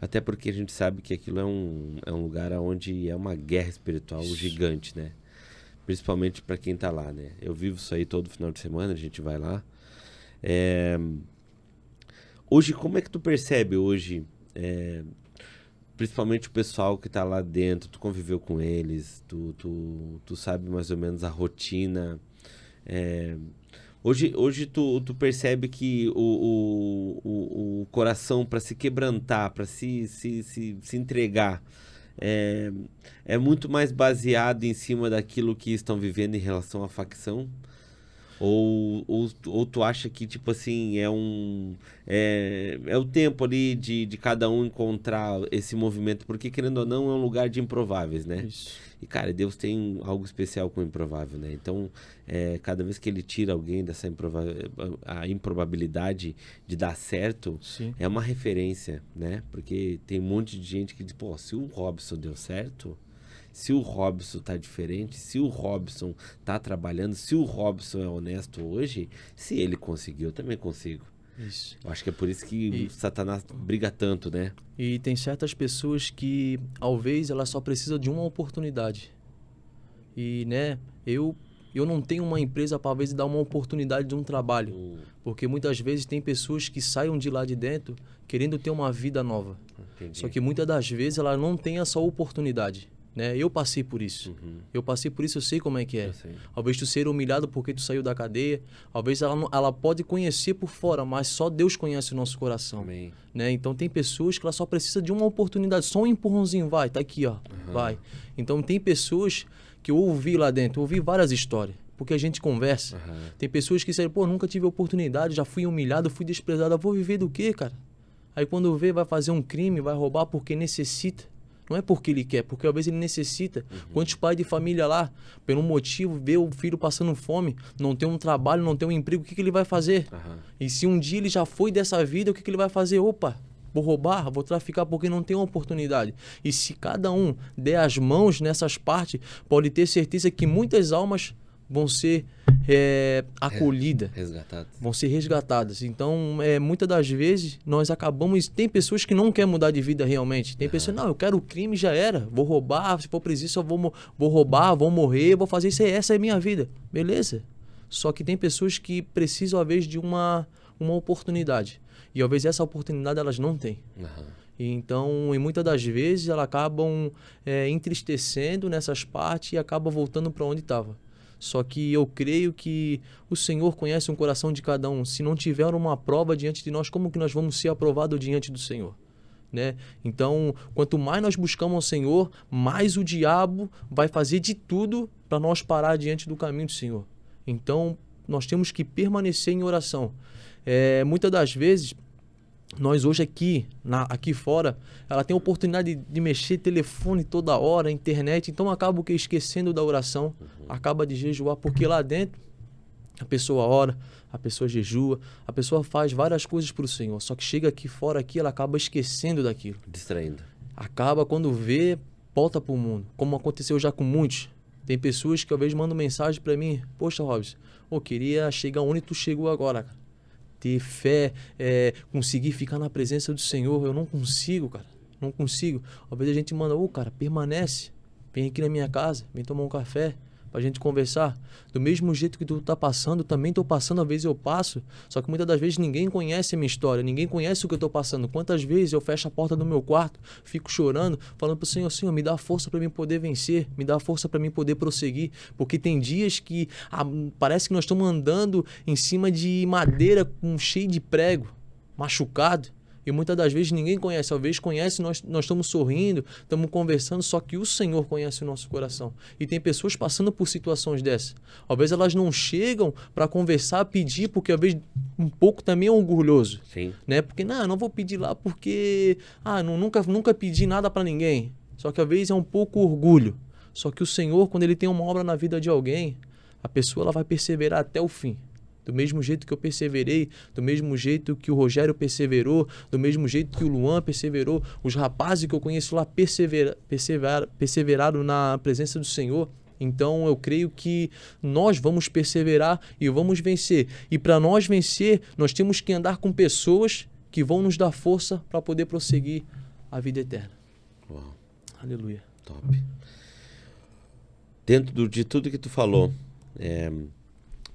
Até porque a gente sabe que aquilo é um lugar onde é uma guerra espiritual gigante, né? Principalmente para quem tá lá, né? Eu vivo isso aí todo final de semana, a gente vai lá. Hoje, como é que tu percebe hoje, principalmente o pessoal que tá lá dentro, tu conviveu com eles, tu sabe mais ou menos a rotina. Hoje tu percebe que o coração para se quebrantar, para se entregar, é muito mais baseado em cima daquilo que estão vivendo em relação à facção? Ou tu acha que, tipo assim, é o tempo ali de cada um encontrar esse movimento? Porque, querendo ou não, é um lugar de improváveis, né? Isso. E, cara, Deus tem algo especial com o improvável, né? Então, cada vez que ele tira alguém dessa a improbabilidade de dar certo, Sim. é uma referência, né? Porque tem um monte de gente que diz, pô, se o Robson deu certo... Se o Robson tá diferente, se o Robson tá trabalhando, se o Robson é honesto hoje, se ele conseguiu, eu também consigo. Isso. Eu acho que é por isso que Satanás briga tanto, né? E tem certas pessoas que, talvez, elas só precisam de uma oportunidade. E, né, eu não tenho uma empresa para, às vezes, dar uma oportunidade de um trabalho. Porque muitas vezes tem pessoas que saem de lá de dentro querendo ter uma vida nova. Entendi. Só que muitas das vezes ela não tem essa oportunidade. Né? Eu passei por isso. Eu passei por isso, eu sei como é que é. Talvez tu ser humilhado porque tu saiu da cadeia. Talvez ela pode conhecer por fora, mas só Deus conhece o nosso coração. Amém. Né? Então tem pessoas que ela só precisa de uma oportunidade, só um empurrãozinho, vai, tá aqui, ó, vai. Então tem pessoas que eu ouvi lá dentro, eu ouvi várias histórias, porque a gente conversa. Tem pessoas que disseram, pô, nunca tive oportunidade, já fui humilhado, fui desprezado, eu vou viver do quê, cara? Aí quando vê, vai fazer um crime, vai roubar porque necessita. Não é porque ele quer, porque às vezes ele necessita. Quantos pais de família lá, por um motivo, vê o filho passando fome, não tem um trabalho, não tem um emprego, o que ele vai fazer? E se um dia ele já foi dessa vida, o que ele vai fazer? Opa, vou roubar, vou traficar porque não tem uma oportunidade. E se cada um der as mãos nessas partes, pode ter certeza que muitas almas vão ser acolhidas, vão ser resgatadas. Então, muitas das vezes, nós acabamos... Tem pessoas que não querem mudar de vida realmente. Tem pessoas, não, eu quero o crime, já era. Vou roubar, se for preciso, eu vou roubar, vou morrer, vou fazer isso. Essa é a minha vida. Beleza. Só que tem pessoas que precisam, às vezes, de uma oportunidade. E, às vezes, essa oportunidade elas não têm. Então, e muitas das vezes, elas acabam entristecendo nessas partes e acabam voltando para onde estava. Só que eu creio que o Senhor conhece o coração de cada um. Se não tiver uma prova diante de nós, como que nós vamos ser aprovados diante do Senhor? Né? Então, quanto mais nós buscamos ao Senhor, mais o diabo vai fazer de tudo para nós parar diante do caminho do Senhor. Então, nós temos que permanecer em oração. Muitas das vezes... Nós hoje aqui fora, ela tem a oportunidade de mexer telefone toda hora, internet, então acaba o que esquecendo da oração, acaba de jejuar, porque lá dentro a pessoa ora, a pessoa jejua, a pessoa faz várias coisas para o Senhor, só que chega aqui fora, ela acaba esquecendo daquilo. Distraindo. Acaba quando vê, volta para o mundo, como aconteceu já com muitos. Tem pessoas que eu vejo mandam mensagem para mim, poxa, Robson, eu queria chegar onde tu chegou agora, cara. Ter fé, conseguir ficar na presença do Senhor, eu não consigo, cara, não consigo. Às vezes a gente manda, cara, permanece, vem aqui na minha casa, vem tomar um café, pra gente conversar. Do mesmo jeito que tu tá passando, também tô passando, às vezes eu passo, só que muitas das vezes ninguém conhece a minha história, ninguém conhece o que eu tô passando. Quantas vezes eu fecho a porta do meu quarto, fico chorando, falando pro Senhor, Senhor, me dá força para mim poder vencer, me dá força para mim poder prosseguir, porque tem dias que parece que nós estamos andando em cima de madeira cheio de prego, machucado. E muitas das vezes ninguém conhece. Às vezes conhece, nós estamos sorrindo, estamos conversando, só que o Senhor conhece o nosso coração. E tem pessoas passando por situações dessas. Às vezes elas não chegam para conversar, pedir, porque às vezes um pouco também é orgulhoso. Sim. Né? Porque, não vou pedir lá porque nunca pedi nada para ninguém. Só que às vezes é um pouco orgulho. Só que o Senhor, quando Ele tem uma obra na vida de alguém, a pessoa ela vai perseverar até o fim. Do mesmo jeito que eu perseverei, do mesmo jeito que o Rogério perseverou, do mesmo jeito que o Luan perseverou, os rapazes que eu conheço lá perseveraram na presença do Senhor. Então eu creio que nós vamos perseverar e vamos vencer. E para nós vencer, nós temos que andar com pessoas que vão nos dar força para poder prosseguir a vida eterna. Uau. Aleluia. Top. Dentro de tudo que tu falou,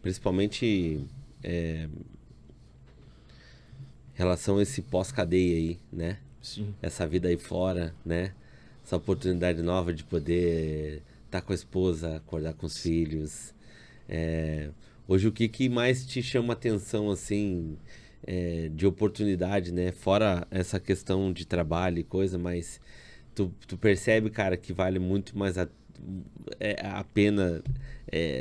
principalmente em relação a esse pós-cadeia aí, né? Sim. Essa vida aí fora, né? Essa oportunidade nova de poder estar com a esposa, acordar com os filhos. Hoje, o que mais te chama atenção, assim, de oportunidade, né? Fora essa questão de trabalho e coisa, mas tu percebe, cara, que vale muito mais a pena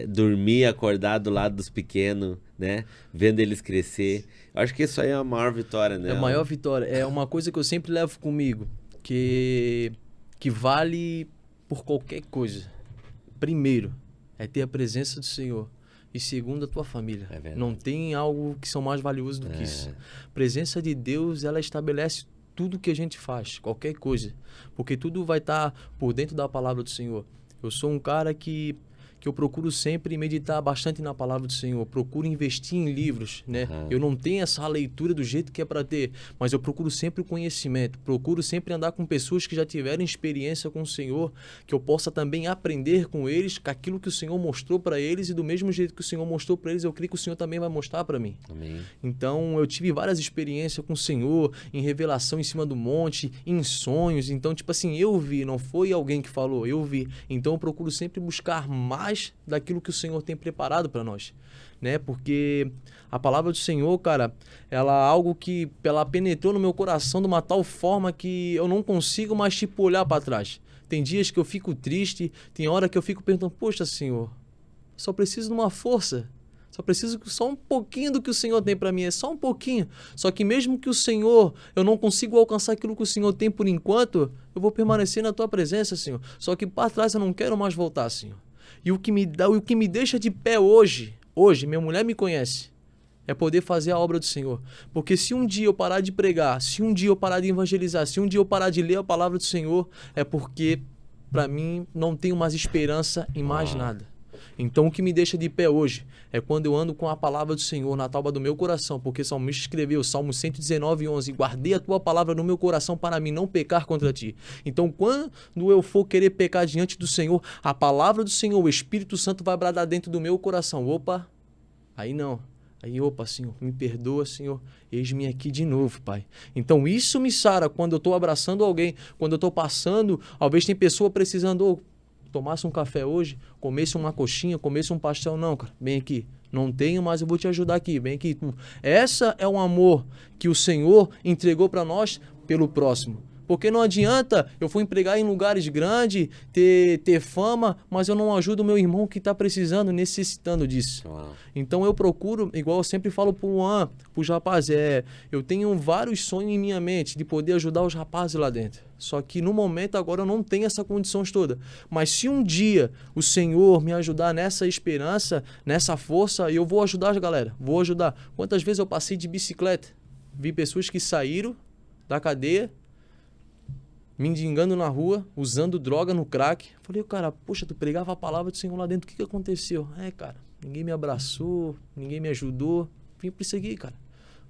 dormir, acordar do lado dos pequenos, né? Vendo eles crescer. Eu acho que isso aí é a maior vitória, né? É a maior vitória. É uma coisa que eu sempre levo comigo, que vale por qualquer coisa. Primeiro, é ter a presença do Senhor. E segundo, a tua família. Não tem algo que são mais valioso do que isso. A presença de Deus, ela estabelece tudo que a gente faz, qualquer coisa. Porque tudo vai estar por dentro da palavra do Senhor. Eu sou um cara que eu procuro sempre meditar bastante na palavra do Senhor, procuro investir em livros, né? Eu não tenho essa leitura do jeito que é para ter, mas eu procuro sempre o conhecimento, procuro sempre andar com pessoas que já tiveram experiência com o Senhor, que eu possa também aprender com eles, com aquilo que o Senhor mostrou para eles, e do mesmo jeito que o Senhor mostrou para eles, eu creio que o Senhor também vai mostrar para mim. Amém. Então, eu tive várias experiências com o Senhor, em revelação em cima do monte, em sonhos. Então, tipo assim, eu vi, não foi alguém que falou, eu vi. Então, eu procuro sempre buscar mais daquilo que o Senhor tem preparado para nós, né? Porque a palavra do Senhor, cara, ela é algo que ela penetrou no meu coração de uma tal forma que eu não consigo mais, tipo, olhar para trás. Tem dias que eu fico triste, tem hora que eu fico pensando, poxa, Senhor, só preciso de uma força. Só preciso só um pouquinho do que o Senhor tem para mim, é só um pouquinho. Só que mesmo que o Senhor, eu não consigo alcançar aquilo que o Senhor tem por enquanto, eu vou permanecer na tua presença, Senhor. Só que para trás eu não quero mais voltar, Senhor. E o que me deixa de pé hoje, minha mulher me conhece, é poder fazer a obra do Senhor. Porque se um dia eu parar de pregar, se um dia eu parar de evangelizar, se um dia eu parar de ler a palavra do Senhor, é porque para mim não tenho mais esperança em mais nada. Então o que me deixa de pé hoje é quando eu ando com a palavra do Senhor na tábua do meu coração, porque o salmista escreveu, Salmo 119:11, guardei a tua palavra no meu coração para mim não pecar contra ti. Então quando eu for querer pecar diante do Senhor, a palavra do Senhor, o Espírito Santo vai bradar dentro do meu coração. Opa, aí não. Aí, opa, Senhor, me perdoa, Senhor, eis-me aqui de novo, Pai. Então isso me sara quando eu estou abraçando alguém, quando eu estou passando, talvez tem pessoa precisando, tomasse um café hoje, comesse uma coxinha, comesse um pastel, não, cara, vem aqui. Não tenho, mas eu vou te ajudar aqui, vem aqui. Essa é um amor que o Senhor entregou para nós pelo próximo. Porque não adianta eu for empregar em lugares grandes, ter fama, mas eu não ajudo o meu irmão que está precisando, necessitando disso. Uau. Então eu procuro, igual eu sempre falo para o Luan, para os rapazes, eu tenho vários sonhos em minha mente de poder ajudar os rapazes lá dentro. Só que no momento agora eu não tenho essa condições toda. Mas se um dia o Senhor me ajudar nessa esperança, nessa força, eu vou ajudar a galera, vou ajudar. Quantas vezes eu passei de bicicleta, vi pessoas que saíram da cadeia, mendigando na rua, usando droga no crack. Falei, cara, poxa, tu pregava a palavra do Senhor lá dentro, o que aconteceu? Cara, ninguém me abraçou, ninguém me ajudou, vim por isso aqui, cara.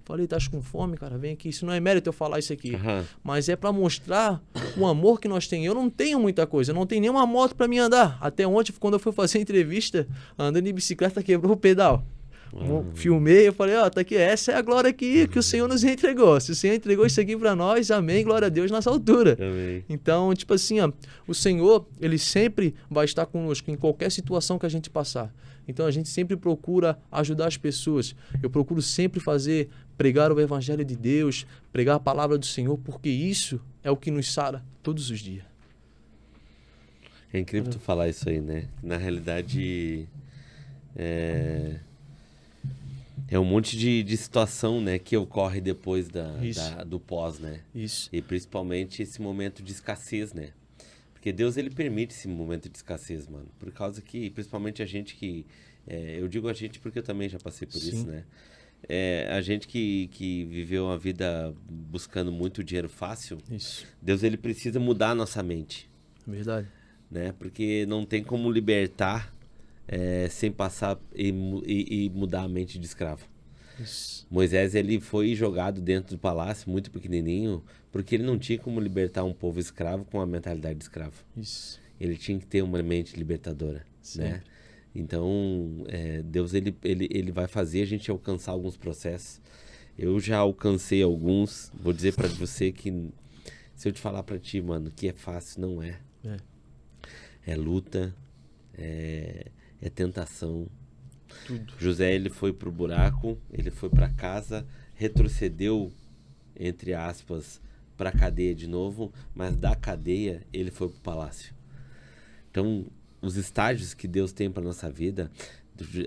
Falei, tá com fome, cara, vem aqui. Isso não é mérito eu falar isso aqui, mas é para mostrar o amor que nós temos. Eu não tenho muita coisa, eu não tenho nenhuma moto para mim andar. Até ontem, quando eu fui fazer entrevista, andando de bicicleta, quebrou o pedal. Filmei, eu falei, tá aqui, essa é a glória que o Senhor nos entregou. Se o Senhor entregou isso aqui para nós, amém, glória a Deus nessa altura. Amém. Então, tipo assim, o Senhor, Ele sempre vai estar conosco em qualquer situação que a gente passar. Então, a gente sempre procura ajudar as pessoas. Eu procuro sempre pregar o Evangelho de Deus, pregar a palavra do Senhor, porque isso é o que nos sara todos os dias. É incrível tu falar isso aí, né? Na realidade, é um monte de situação, né, que ocorre depois do pós, né? Isso. E principalmente esse momento de escassez, né? Porque Deus, ele permite esse momento de escassez, mano. Por causa que, principalmente a gente que Eu digo a gente porque eu também já passei por Sim. isso, né? A gente que viveu uma vida buscando muito dinheiro fácil, Isso. Deus ele precisa mudar a nossa mente, Verdade. né? Porque não tem como libertar sem passar e mudar a mente de escravo. Isso. Moisés ele foi jogado dentro do palácio, muito pequenininho, porque ele não tinha como libertar um povo escravo com a mentalidade de escravo. Isso. Ele tinha que ter uma mente libertadora, né? Então, Deus ele vai fazer a gente alcançar alguns processos. Eu já alcancei alguns. Vou dizer pra você que se eu te falar pra ti, mano, que é fácil, não é. É luta, é tentação. Tudo. José, ele foi pro buraco, ele foi pra casa, retrocedeu, entre aspas, pra cadeia de novo, mas da cadeia ele foi pro palácio. Então, os estágios que Deus tem para nossa vida,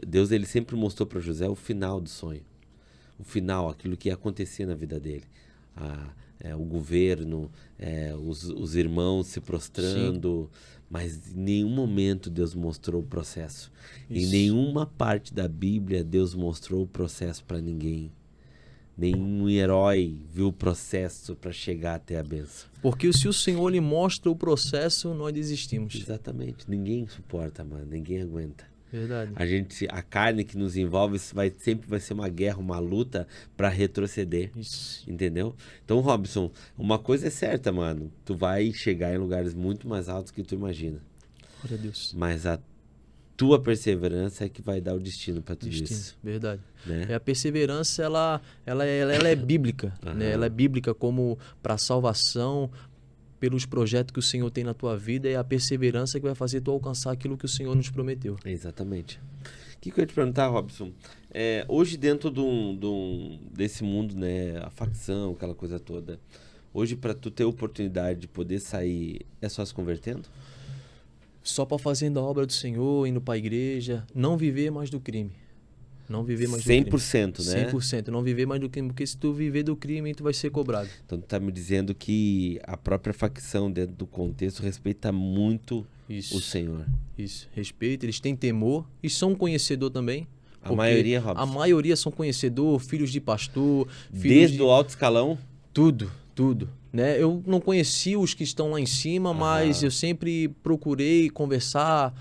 Deus ele sempre mostrou para José o final do sonho. O final, aquilo que ia acontecer na vida dele. O governo, os irmãos se prostrando, mas em nenhum momento Deus mostrou o processo. Isso. Em nenhuma parte da Bíblia Deus mostrou o processo para ninguém. Nenhum herói viu o processo para chegar até a bênção. Porque se o Senhor lhe mostra o processo, nós desistimos. Exatamente. Ninguém suporta, mano. Ninguém aguenta. Verdade. A carne que nos envolve sempre vai ser uma guerra, uma luta para retroceder. Isso. Entendeu? Então, Robson, uma coisa é certa, mano. Tu vai chegar em lugares muito mais altos que tu imagina. Glória a Deus. Mas a tua perseverança é que vai dar o destino para tudo isso. Verdade. Né? A perseverança, ela é bíblica. Né? Ela é bíblica como para salvação, pelos projetos que o Senhor tem na tua vida, é a perseverança que vai fazer tu alcançar aquilo que o Senhor nos prometeu. Exatamente. O que eu ia te perguntar, Robson? Hoje dentro desse mundo, né, a facção, aquela coisa toda, hoje para tu ter oportunidade de poder sair, é só se convertendo? Só para fazendo a obra do Senhor, indo para a igreja, não viver mais do crime. Não viver mais do crime. 100%, né? 100%. Não viver mais do crime, porque se tu viver do crime, tu vai ser cobrado. Então tu tá me dizendo que a própria facção dentro do contexto respeita muito o Senhor. Isso, respeita, eles têm temor e são conhecedor também. A maioria, Robson? A maioria são conhecedor, filhos de pastor. Desde o alto escalão? Tudo. Né? Eu não conheci os que estão lá em cima, mas eu sempre procurei conversar,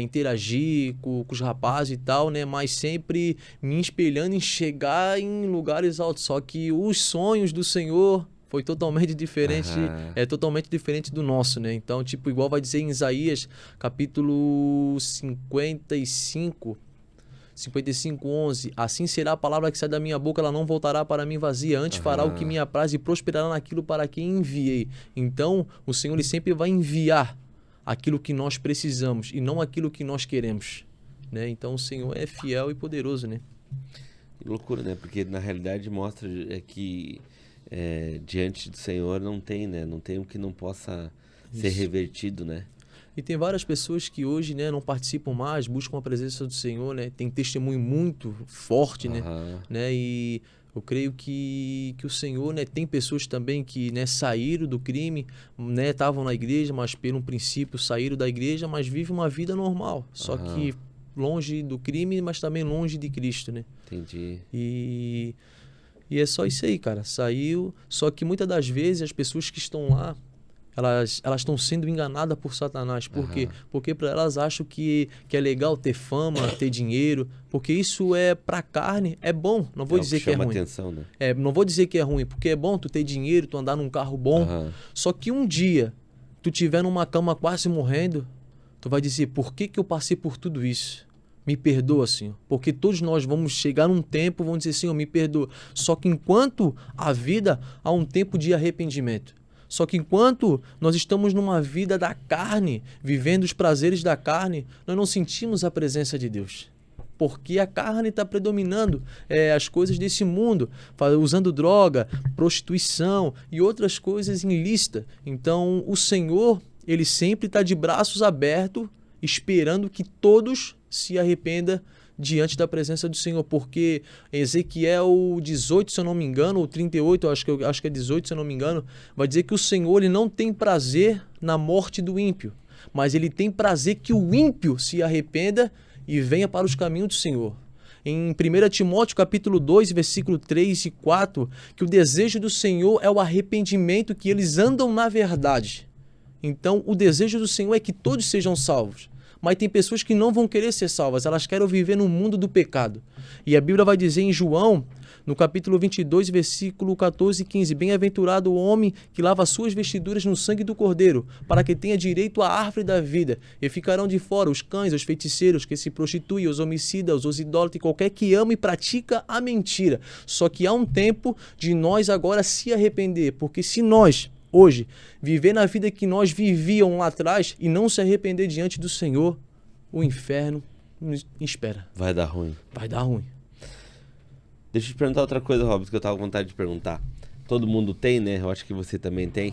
interagir com os rapazes e tal, né? Mas sempre me espelhando em chegar em lugares altos. Só que os sonhos do Senhor foi totalmente diferente, totalmente diferente do nosso, né? Então, tipo, igual vai dizer em Isaías, capítulo 55:11, assim será a palavra que sai da minha boca, ela não voltará para mim vazia, antes fará o que me apraz e prosperará naquilo para quem enviei. Então, o Senhor ele sempre vai enviar aquilo que nós precisamos e não aquilo que nós queremos, né? Então, o Senhor é fiel e poderoso, né? Que loucura, né? Porque na realidade mostra que diante do Senhor não tem, né? Não tem o que não possa ser revertido, né? E tem várias pessoas que hoje, né, não participam mais, buscam a presença do Senhor, né? Tem testemunho muito forte, né? E eu creio que o Senhor, né, tem pessoas também que, né, saíram do crime, né, estavam na igreja, mas pelo princípio saíram da igreja, mas vivem uma vida normal, só que longe do crime, mas também longe de Cristo, né? Entendi. E é só isso aí, cara. Saiu, só que muitas das vezes as pessoas que estão lá, elas estão sendo enganadas por Satanás. Por quê? Porque para elas acham que é legal ter fama, ter dinheiro, porque isso pra carne é bom. Não vou dizer que é ruim. Atenção, né? Não vou dizer que é ruim, porque é bom tu ter dinheiro, tu andar num carro bom. Só que um dia tu tiver numa cama quase morrendo, tu vai dizer, por que eu passei por tudo isso? Me perdoa, Senhor. Porque todos nós vamos chegar num tempo, vamos dizer, Senhor, me perdoa. Só que enquanto a vida, há um tempo de arrependimento. Só que enquanto nós estamos numa vida da carne, vivendo os prazeres da carne, nós não sentimos a presença de Deus. Porque a carne está predominando as coisas desse mundo, usando droga, prostituição e outras coisas ilícitas. Então, o Senhor, ele sempre está de braços abertos, esperando que todos se arrependam diante da presença do Senhor, porque Ezequiel 18, se eu não me engano, ou 38, acho que é 18, se eu não me engano, vai dizer que o Senhor ele não tem prazer na morte do ímpio, mas ele tem prazer que o ímpio se arrependa e venha para os caminhos do Senhor. Em 1 Timóteo capítulo 2, versículo 3 e 4, que o desejo do Senhor é o arrependimento, que eles andam na verdade. Então, o desejo do Senhor é que todos sejam salvos. Mas tem pessoas que não vão querer ser salvas, elas querem viver no mundo do pecado. E a Bíblia vai dizer em João, no capítulo 22, versículo 14 e 15, bem-aventurado o homem que lava suas vestiduras no sangue do Cordeiro, para que tenha direito à árvore da vida. E ficarão de fora os cães, os feiticeiros, que se prostituem, os homicidas, os idólatras e qualquer que ama e pratica a mentira. Só que há um tempo de nós agora se arrepender, porque se nós, hoje, viver na vida que nós vivíamos lá atrás e não se arrepender diante do Senhor, o inferno nos espera. Vai dar ruim. Vai dar ruim. Deixa eu te perguntar outra coisa, Robson, que eu tava com vontade de perguntar. Todo mundo tem, né? Eu acho que você também tem.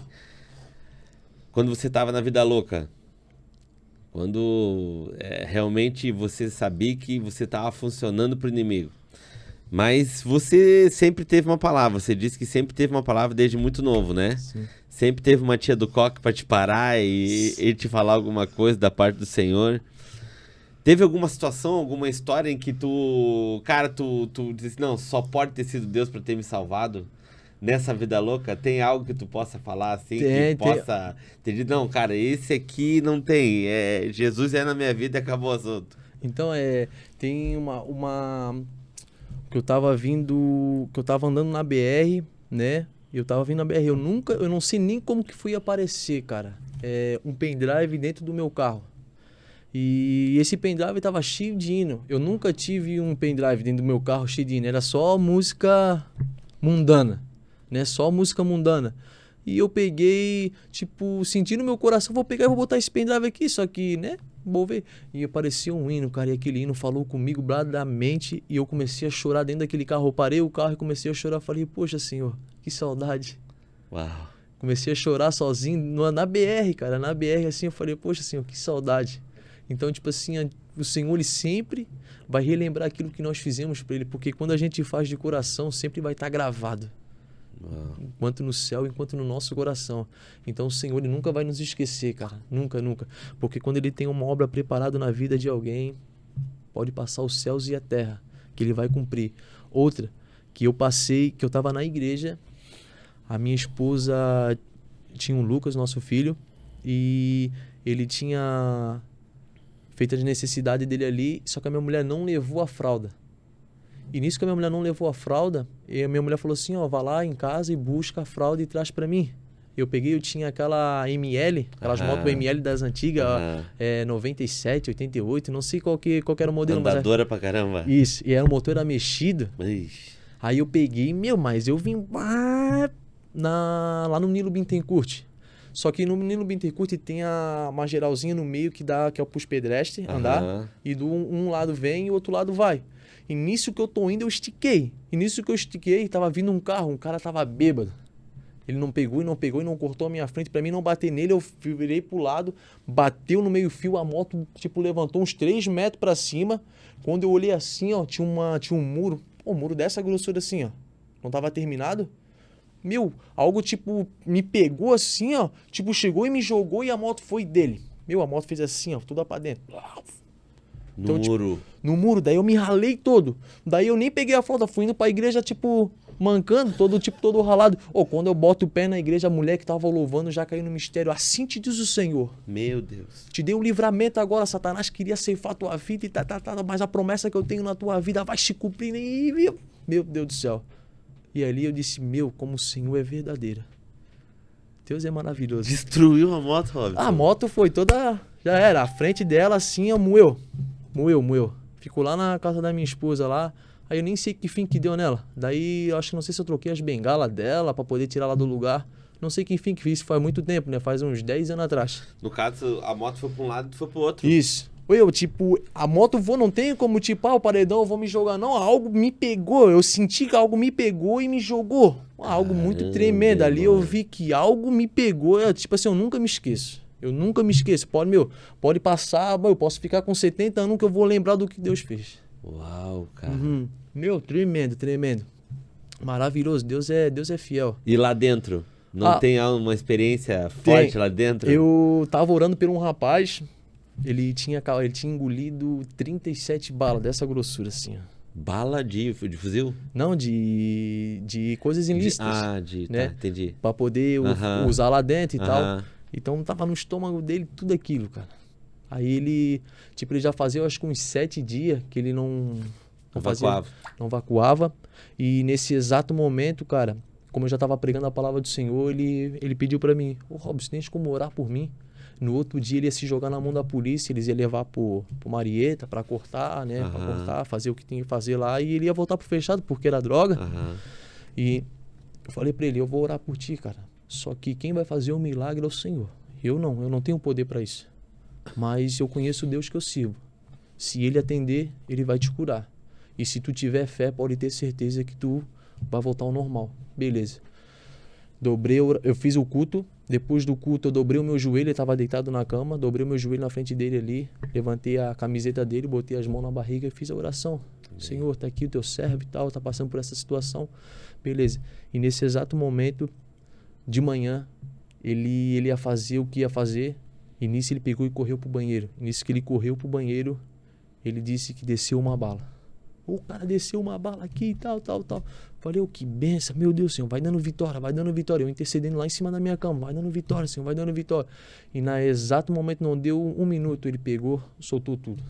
Quando você tava na vida louca, quando realmente você sabia que você tava funcionando pro inimigo, mas você sempre teve uma palavra, você disse que sempre teve uma palavra desde muito novo, né? Sim. Sempre teve uma tia do coque pra te parar e te falar alguma coisa da parte do Senhor. Teve alguma situação, alguma história em que tu disse, não, só pode ter sido Deus pra ter me salvado nessa vida louca? Tem algo que tu possa falar assim, possa ter dito, não, cara, esse aqui não tem, Jesus é na minha vida e acabou o assunto. Então, tem uma que eu tava andando na BR, né? Eu tava vindo na BR, eu não sei nem como que fui aparecer, cara. Um pendrive dentro do meu carro. E esse pendrive tava cheio de hino. Eu nunca tive um pendrive dentro do meu carro cheio de hino. Era só música mundana, né? Só música mundana. E eu peguei, tipo, senti no meu coração, vou pegar e vou botar esse pendrive aqui, só que, né? Vou ver. E apareceu um hino, cara, e aquele hino falou comigo bradamente e eu comecei a chorar dentro daquele carro. Eu parei o carro e comecei a chorar. Falei, poxa, Senhor, que saudade. Uau. Comecei a chorar sozinho na BR, cara, na BR, assim, eu falei, poxa, Senhor, que saudade. Então, tipo assim, o Senhor, ele sempre vai relembrar aquilo que nós fizemos para ele, porque quando a gente faz de coração, sempre vai estar gravado. Enquanto no céu, enquanto no nosso coração. Então, o Senhor, ele nunca vai nos esquecer, cara. Nunca, nunca. Porque quando ele tem uma obra preparada na vida de alguém, pode passar os céus e a terra, que ele vai cumprir. Outra, que eu tava na igreja, a minha esposa tinha o Lucas, nosso filho, e ele tinha feita de necessidade dele ali, só que a minha mulher não levou a fralda. E nisso que a minha mulher não levou a fralda, e a minha mulher falou assim, ó, vá lá em casa e busca a fralda e traz pra mim. Eu tinha aquela ML, aquelas motos ML das antigas, 97, 88, não sei qual era o modelo. Andadora pra caramba. Isso, e o motor era mexido. Ixi. Aí eu peguei, mas eu vim lá no Nilo Bittencourt. Só que no Nilo Bittencourt tem uma geralzinha no meio que é pros pedestres andar. E do um lado vem e o outro lado vai. E nisso que eu tô indo, eu estiquei. E nisso que eu estiquei, tava vindo um cara tava bêbado. Ele não pegou e não cortou a minha frente. Pra mim não bater nele, eu virei pro lado, bateu no meio fio, a moto tipo levantou uns 3 metros pra cima. Quando eu olhei assim, ó, tinha um muro. Um muro dessa grossura assim, ó. Não tava terminado. Algo tipo, me pegou assim, ó, tipo, chegou e me jogou e a moto foi dele. A moto fez assim, ó, tudo pra dentro. Então, muro. No muro, daí eu me ralei todo. Daí eu nem peguei a fralda, fui indo pra igreja, tipo, mancando, todo ralado. Quando eu boto o pé na igreja, a mulher que tava louvando já caiu no mistério. Assim te diz o Senhor. Meu Deus. Te dei um livramento agora, Satanás queria ceifar a tua vida e mas a promessa que eu tenho na tua vida vai se cumprir. Meu Deus do céu. E ali eu disse, como o Senhor é verdadeiro. Deus é maravilhoso. Destruiu a moto, Robson? A moto foi toda... Já era. A frente dela assim, moeu. Ficou lá na casa da minha esposa lá. Aí eu nem sei que fim que deu nela. Daí eu acho que não sei se eu troquei as bengalas dela pra poder tirar ela do lugar. Não sei que fim que fiz. Faz muito tempo, né? Faz uns 10 anos atrás. No caso, a moto foi pra um lado e tu foi pro outro. Isso. A moto não tem como, o paredão, eu vou me jogar, não. Algo me pegou, eu senti que algo me pegou e me jogou. Algo muito tremendo. Ali eu vi que algo me pegou. Eu nunca me esqueço. Pode passar, eu posso ficar com 70 anos que eu vou lembrar do que Deus fez. Uau, cara. Tremendo. Maravilhoso, Deus é fiel. E lá dentro? Não tem uma experiência forte lá dentro? Eu tava orando por um rapaz. Ele tinha engolido 37 balas dessa grossura, assim, ó. Bala de fuzil? Não, de coisas ilícitas. Né? Tá, entendi. Pra poder usar lá dentro e tal. Aham. Então tava no estômago dele tudo aquilo, cara. Aí ele, tipo, ele já fazia, eu acho que uns 7 dias que ele não vacuava. E nesse exato momento, cara, como eu já tava pregando a palavra do Senhor, ele pediu pra mim: ô Robson, tem como orar por mim? No outro dia ele ia se jogar na mão da polícia, eles iam levar pro Marieta pra cortar, né? Pra cortar, fazer o que tinha que fazer lá. E ele ia voltar pro fechado, porque era droga. E eu falei pra ele: eu vou orar por ti, cara. Só que quem vai fazer o milagre é o Senhor. Eu não tenho poder pra isso. Mas eu conheço o Deus que eu sirvo. Se ele atender, ele vai te curar. E se tu tiver fé, pode ter certeza que tu vai voltar ao normal. Beleza. Eu fiz o culto. Depois do culto, eu dobrei o meu joelho, ele estava deitado na cama, dobrei o meu joelho na frente dele ali, levantei a camiseta dele, botei as mãos na barriga e fiz a oração. Senhor, tá aqui o teu servo e tal, tá passando por essa situação. Beleza. E nesse exato momento, de manhã, ele ia fazer o que ia fazer, e nisso ele pegou e correu pro banheiro. E nisso que ele correu pro banheiro, ele disse que desceu uma bala. O cara desceu uma bala aqui e tal. Falei, que benção, meu Deus, Senhor, vai dando vitória. Eu intercedendo lá em cima da minha cama, vai dando vitória, Senhor, vai dando vitória. E na exato momento, não deu 1 minuto, ele pegou, soltou tudo.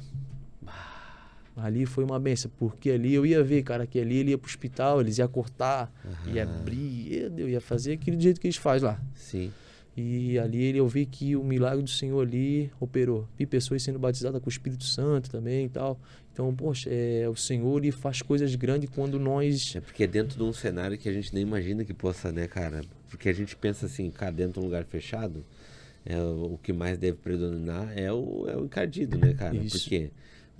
Ali foi uma benção, porque ali eu ia ver, cara, que ali ele ia pro hospital, eles iam cortar, ia abrir, eu ia fazer aquele jeito que eles fazem lá. Sim. E ali eu vi que o milagre do Senhor ali operou. Vi pessoas sendo batizadas com o Espírito Santo também e tal. Então, poxa, o Senhor ele faz coisas grandes quando nós... É porque é dentro de um cenário que a gente nem imagina que possa, né, cara? Porque a gente pensa assim, cara, dentro de um lugar fechado, o que mais deve predominar é o encardido, né, cara? Isso. Porque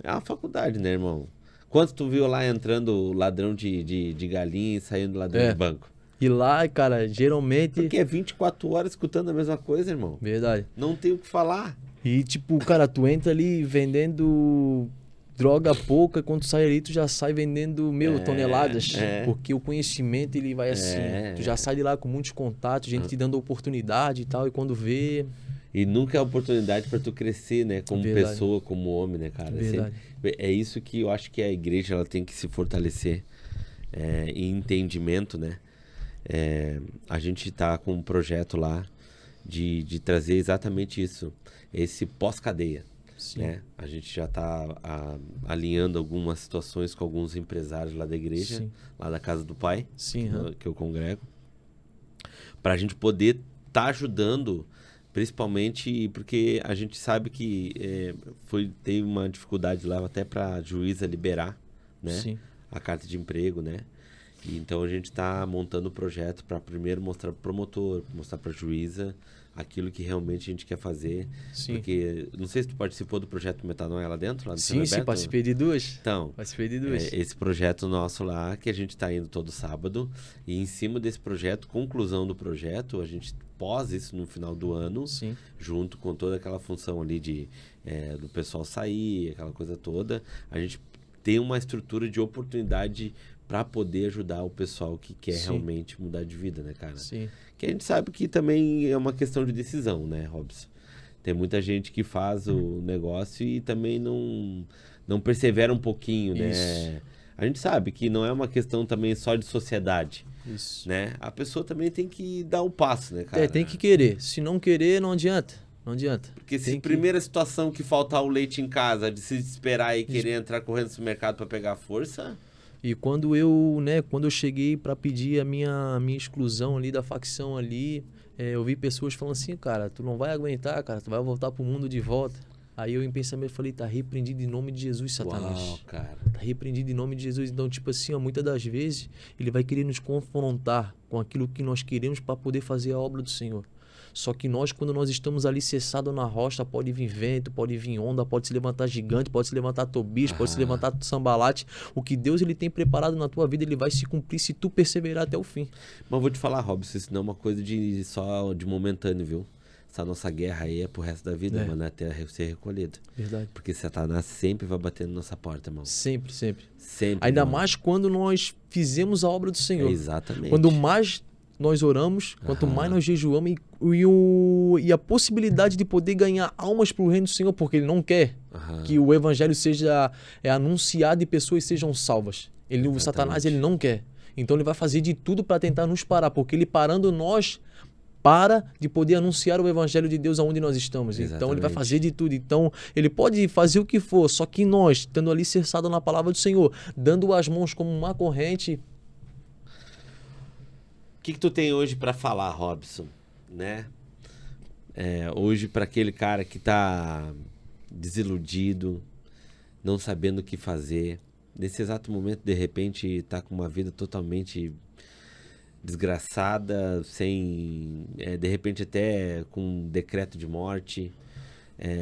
é uma faculdade, né, irmão? Quanto tu viu lá entrando ladrão de galinha e saindo ladrão de banco? E lá, cara, geralmente... Porque é 24 horas escutando a mesma coisa, irmão. Verdade. Não tem o que falar. E tipo, cara, tu entra ali vendendo droga pouca, quando tu sai ali, tu já sai vendendo, toneladas. Porque o conhecimento, ele vai assim. Tu já sai de lá com muitos contatos, gente te dando oportunidade e tal, e quando vê... E nunca é oportunidade para tu crescer, né? Como pessoa, como homem, né, cara? Verdade. É isso que eu acho que a igreja ela tem que se fortalecer em entendimento, né? A gente tá com um projeto lá de trazer exatamente isso, esse pós-cadeia, né? A gente já tá alinhando algumas situações com alguns empresários lá da igreja, lá da casa do pai, que eu congrego, para a gente poder tá ajudando, principalmente porque a gente sabe que teve uma dificuldade lá até para a juíza liberar, né? A carta de emprego, né? E então a gente está montando o projeto para primeiro mostrar para o promotor, mostrar para a juíza aquilo que realmente a gente quer fazer. Porque não sei se tu participou do projeto Metanoia lá dentro, lá no Sim, participei de duas. Então, participei de duas. Esse projeto nosso lá que a gente está indo todo sábado, e em cima desse projeto, conclusão do projeto, a gente pós isso no final do ano, junto com toda aquela função ali do pessoal sair, aquela coisa toda, a gente tem uma estrutura de oportunidade para poder ajudar o pessoal que quer realmente mudar de vida, né, cara? Que a gente sabe que também é uma questão de decisão, né, Robson? Tem muita gente que faz o negócio e também não persevera um pouquinho, né? A gente sabe que não é uma questão também só de sociedade, né? A pessoa também tem que dar o passo, né, cara? Tem que querer. Se não querer, não adianta. Não adianta. Porque se primeira situação que faltar o leite em casa, de se desesperar e querer entrar correndo no supermercado para pegar força... E quando eu cheguei para pedir a minha exclusão ali da facção ali, eu vi pessoas falando assim, cara, tu não vai aguentar, cara, tu vai voltar pro mundo de volta. Aí eu em pensamento falei, tá repreendido em nome de Jesus, Satanás. Uau, cara. Tá repreendido em nome de Jesus. Então, tipo assim, muitas das vezes ele vai querer nos confrontar com aquilo que nós queremos para poder fazer a obra do Senhor. Só que nós, quando nós estamos ali cessados na rocha, pode vir vento, pode vir onda, pode se levantar gigante, pode se levantar Tobias, pode se levantar Sambalate. O que Deus ele tem preparado na tua vida, ele vai se cumprir se tu perseverar até o fim. Mas vou te falar, Robson, isso não é uma coisa só de momentâneo, viu? Essa nossa guerra aí é pro resto da vida, mano, até ser recolhido. Verdade. Porque Satanás sempre vai bater na nossa porta, irmão. Sempre, sempre. Sempre. Ainda mais quando nós fizemos a obra do Senhor. Exatamente. Quando mais nós oramos, quanto Aham. mais nós jejuamos e a possibilidade de poder ganhar almas para o reino do Senhor, porque Ele não quer Aham. que o evangelho seja anunciado e pessoas sejam salvas. O Exatamente. Satanás, ele não quer. Então ele vai fazer de tudo para tentar nos parar, porque ele parando nós para de poder anunciar o evangelho de Deus aonde nós estamos. Então ele vai Exatamente. fazer de tudo. Então ele pode fazer o que for, só que nós, estando ali alicerçado na palavra do Senhor, dando as mãos como uma corrente. O que tu tem hoje pra falar, Robson, né? Hoje pra aquele cara que tá desiludido, não sabendo o que fazer, nesse exato momento, de repente, tá com uma vida totalmente desgraçada, sem, de repente até com um decreto de morte,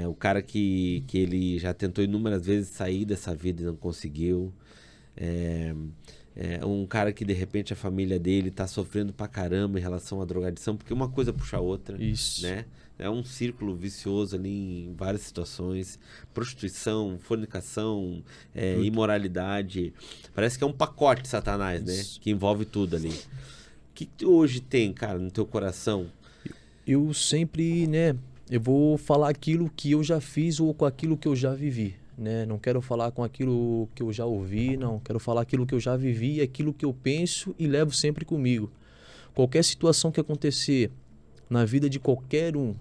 o cara que ele já tentou inúmeras vezes sair dessa vida e não conseguiu, um cara que de repente a família dele tá sofrendo pra caramba em relação à drogadição, porque uma coisa puxa a outra. Isso. Né? É um círculo vicioso ali em várias situações. Prostituição, fornicação, imoralidade. Parece que é um pacote de Satanás, né? Que envolve tudo ali. O que tu hoje tem, cara, no teu coração? Eu sempre, né? Eu vou falar aquilo que eu já fiz ou com aquilo que eu já vivi. Né? Não quero falar com aquilo que eu já ouvi, não. Quero falar aquilo que eu já vivi, aquilo que eu penso e levo sempre comigo. Qualquer situação que acontecer na vida de qualquer um,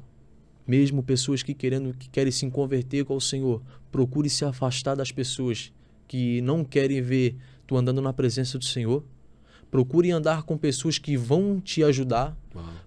mesmo pessoas que querem se converter com o Senhor, procure se afastar das pessoas que não querem ver tu andando na presença do Senhor. Procure andar com pessoas que vão te ajudar,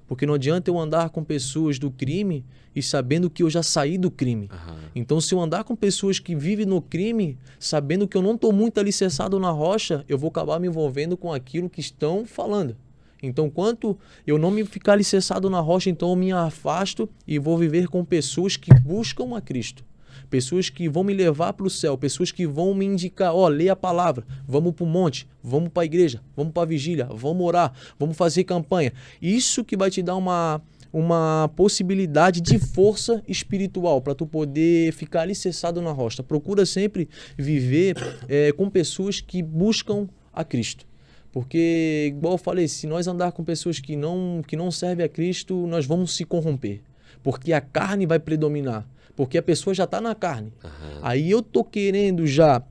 porque não adianta eu andar com pessoas do crime e sabendo que eu já saí do crime. Então, se eu andar com pessoas que vivem no crime, sabendo que eu não estou muito alicerçado na rocha, eu vou acabar me envolvendo com aquilo que estão falando. Então, enquanto eu não me ficar alicerçado na rocha, então eu me afasto e vou viver com pessoas que buscam a Cristo. Pessoas que vão me levar para o céu, pessoas que vão me indicar, lê a palavra, vamos para o monte, vamos para a igreja, vamos para a vigília, vamos orar, vamos fazer campanha. Isso que vai te dar uma possibilidade de força espiritual para tu poder ficar alicerçado na rocha. Procura sempre viver com pessoas que buscam a Cristo. Porque, igual eu falei, se nós andar com pessoas que não servem a Cristo, nós vamos se corromper. Porque a carne vai predominar. Porque a pessoa já está na carne. Aí eu tô querendo já...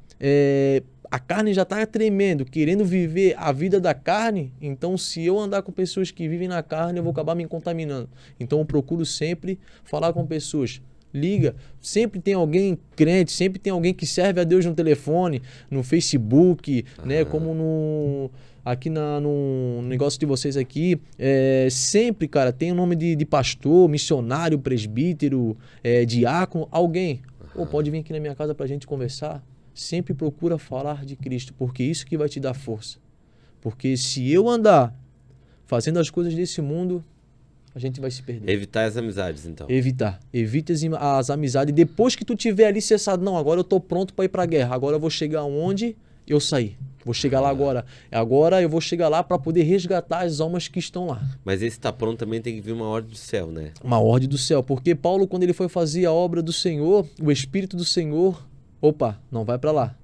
a carne já está tremendo, querendo viver a vida da carne. Então, se eu andar com pessoas que vivem na carne, eu vou acabar me contaminando. Então, eu procuro sempre falar com pessoas. Liga, sempre tem alguém crente, sempre tem alguém que serve a Deus no telefone, no Facebook, né? Como aqui no negócio de vocês aqui, sempre, cara, tem o nome de pastor, missionário, presbítero, diácono, alguém. Pode vir aqui na minha casa pra gente conversar. Sempre procura falar de Cristo, porque isso que vai te dar força. Porque se eu andar fazendo as coisas desse mundo, a gente vai se perder. Evitar as amizades, então. Evite as amizades. Depois que tu tiver ali cessado, não, agora eu tô pronto para ir pra guerra. Agora eu vou chegar onde eu saí. Vou chegar lá agora. Agora eu vou chegar lá para poder resgatar as almas que estão lá. Mas esse tá pronto também tem que vir uma ordem do céu, né? Uma ordem do céu. Porque Paulo, quando ele foi fazer a obra do Senhor, o Espírito do Senhor, não vai para lá.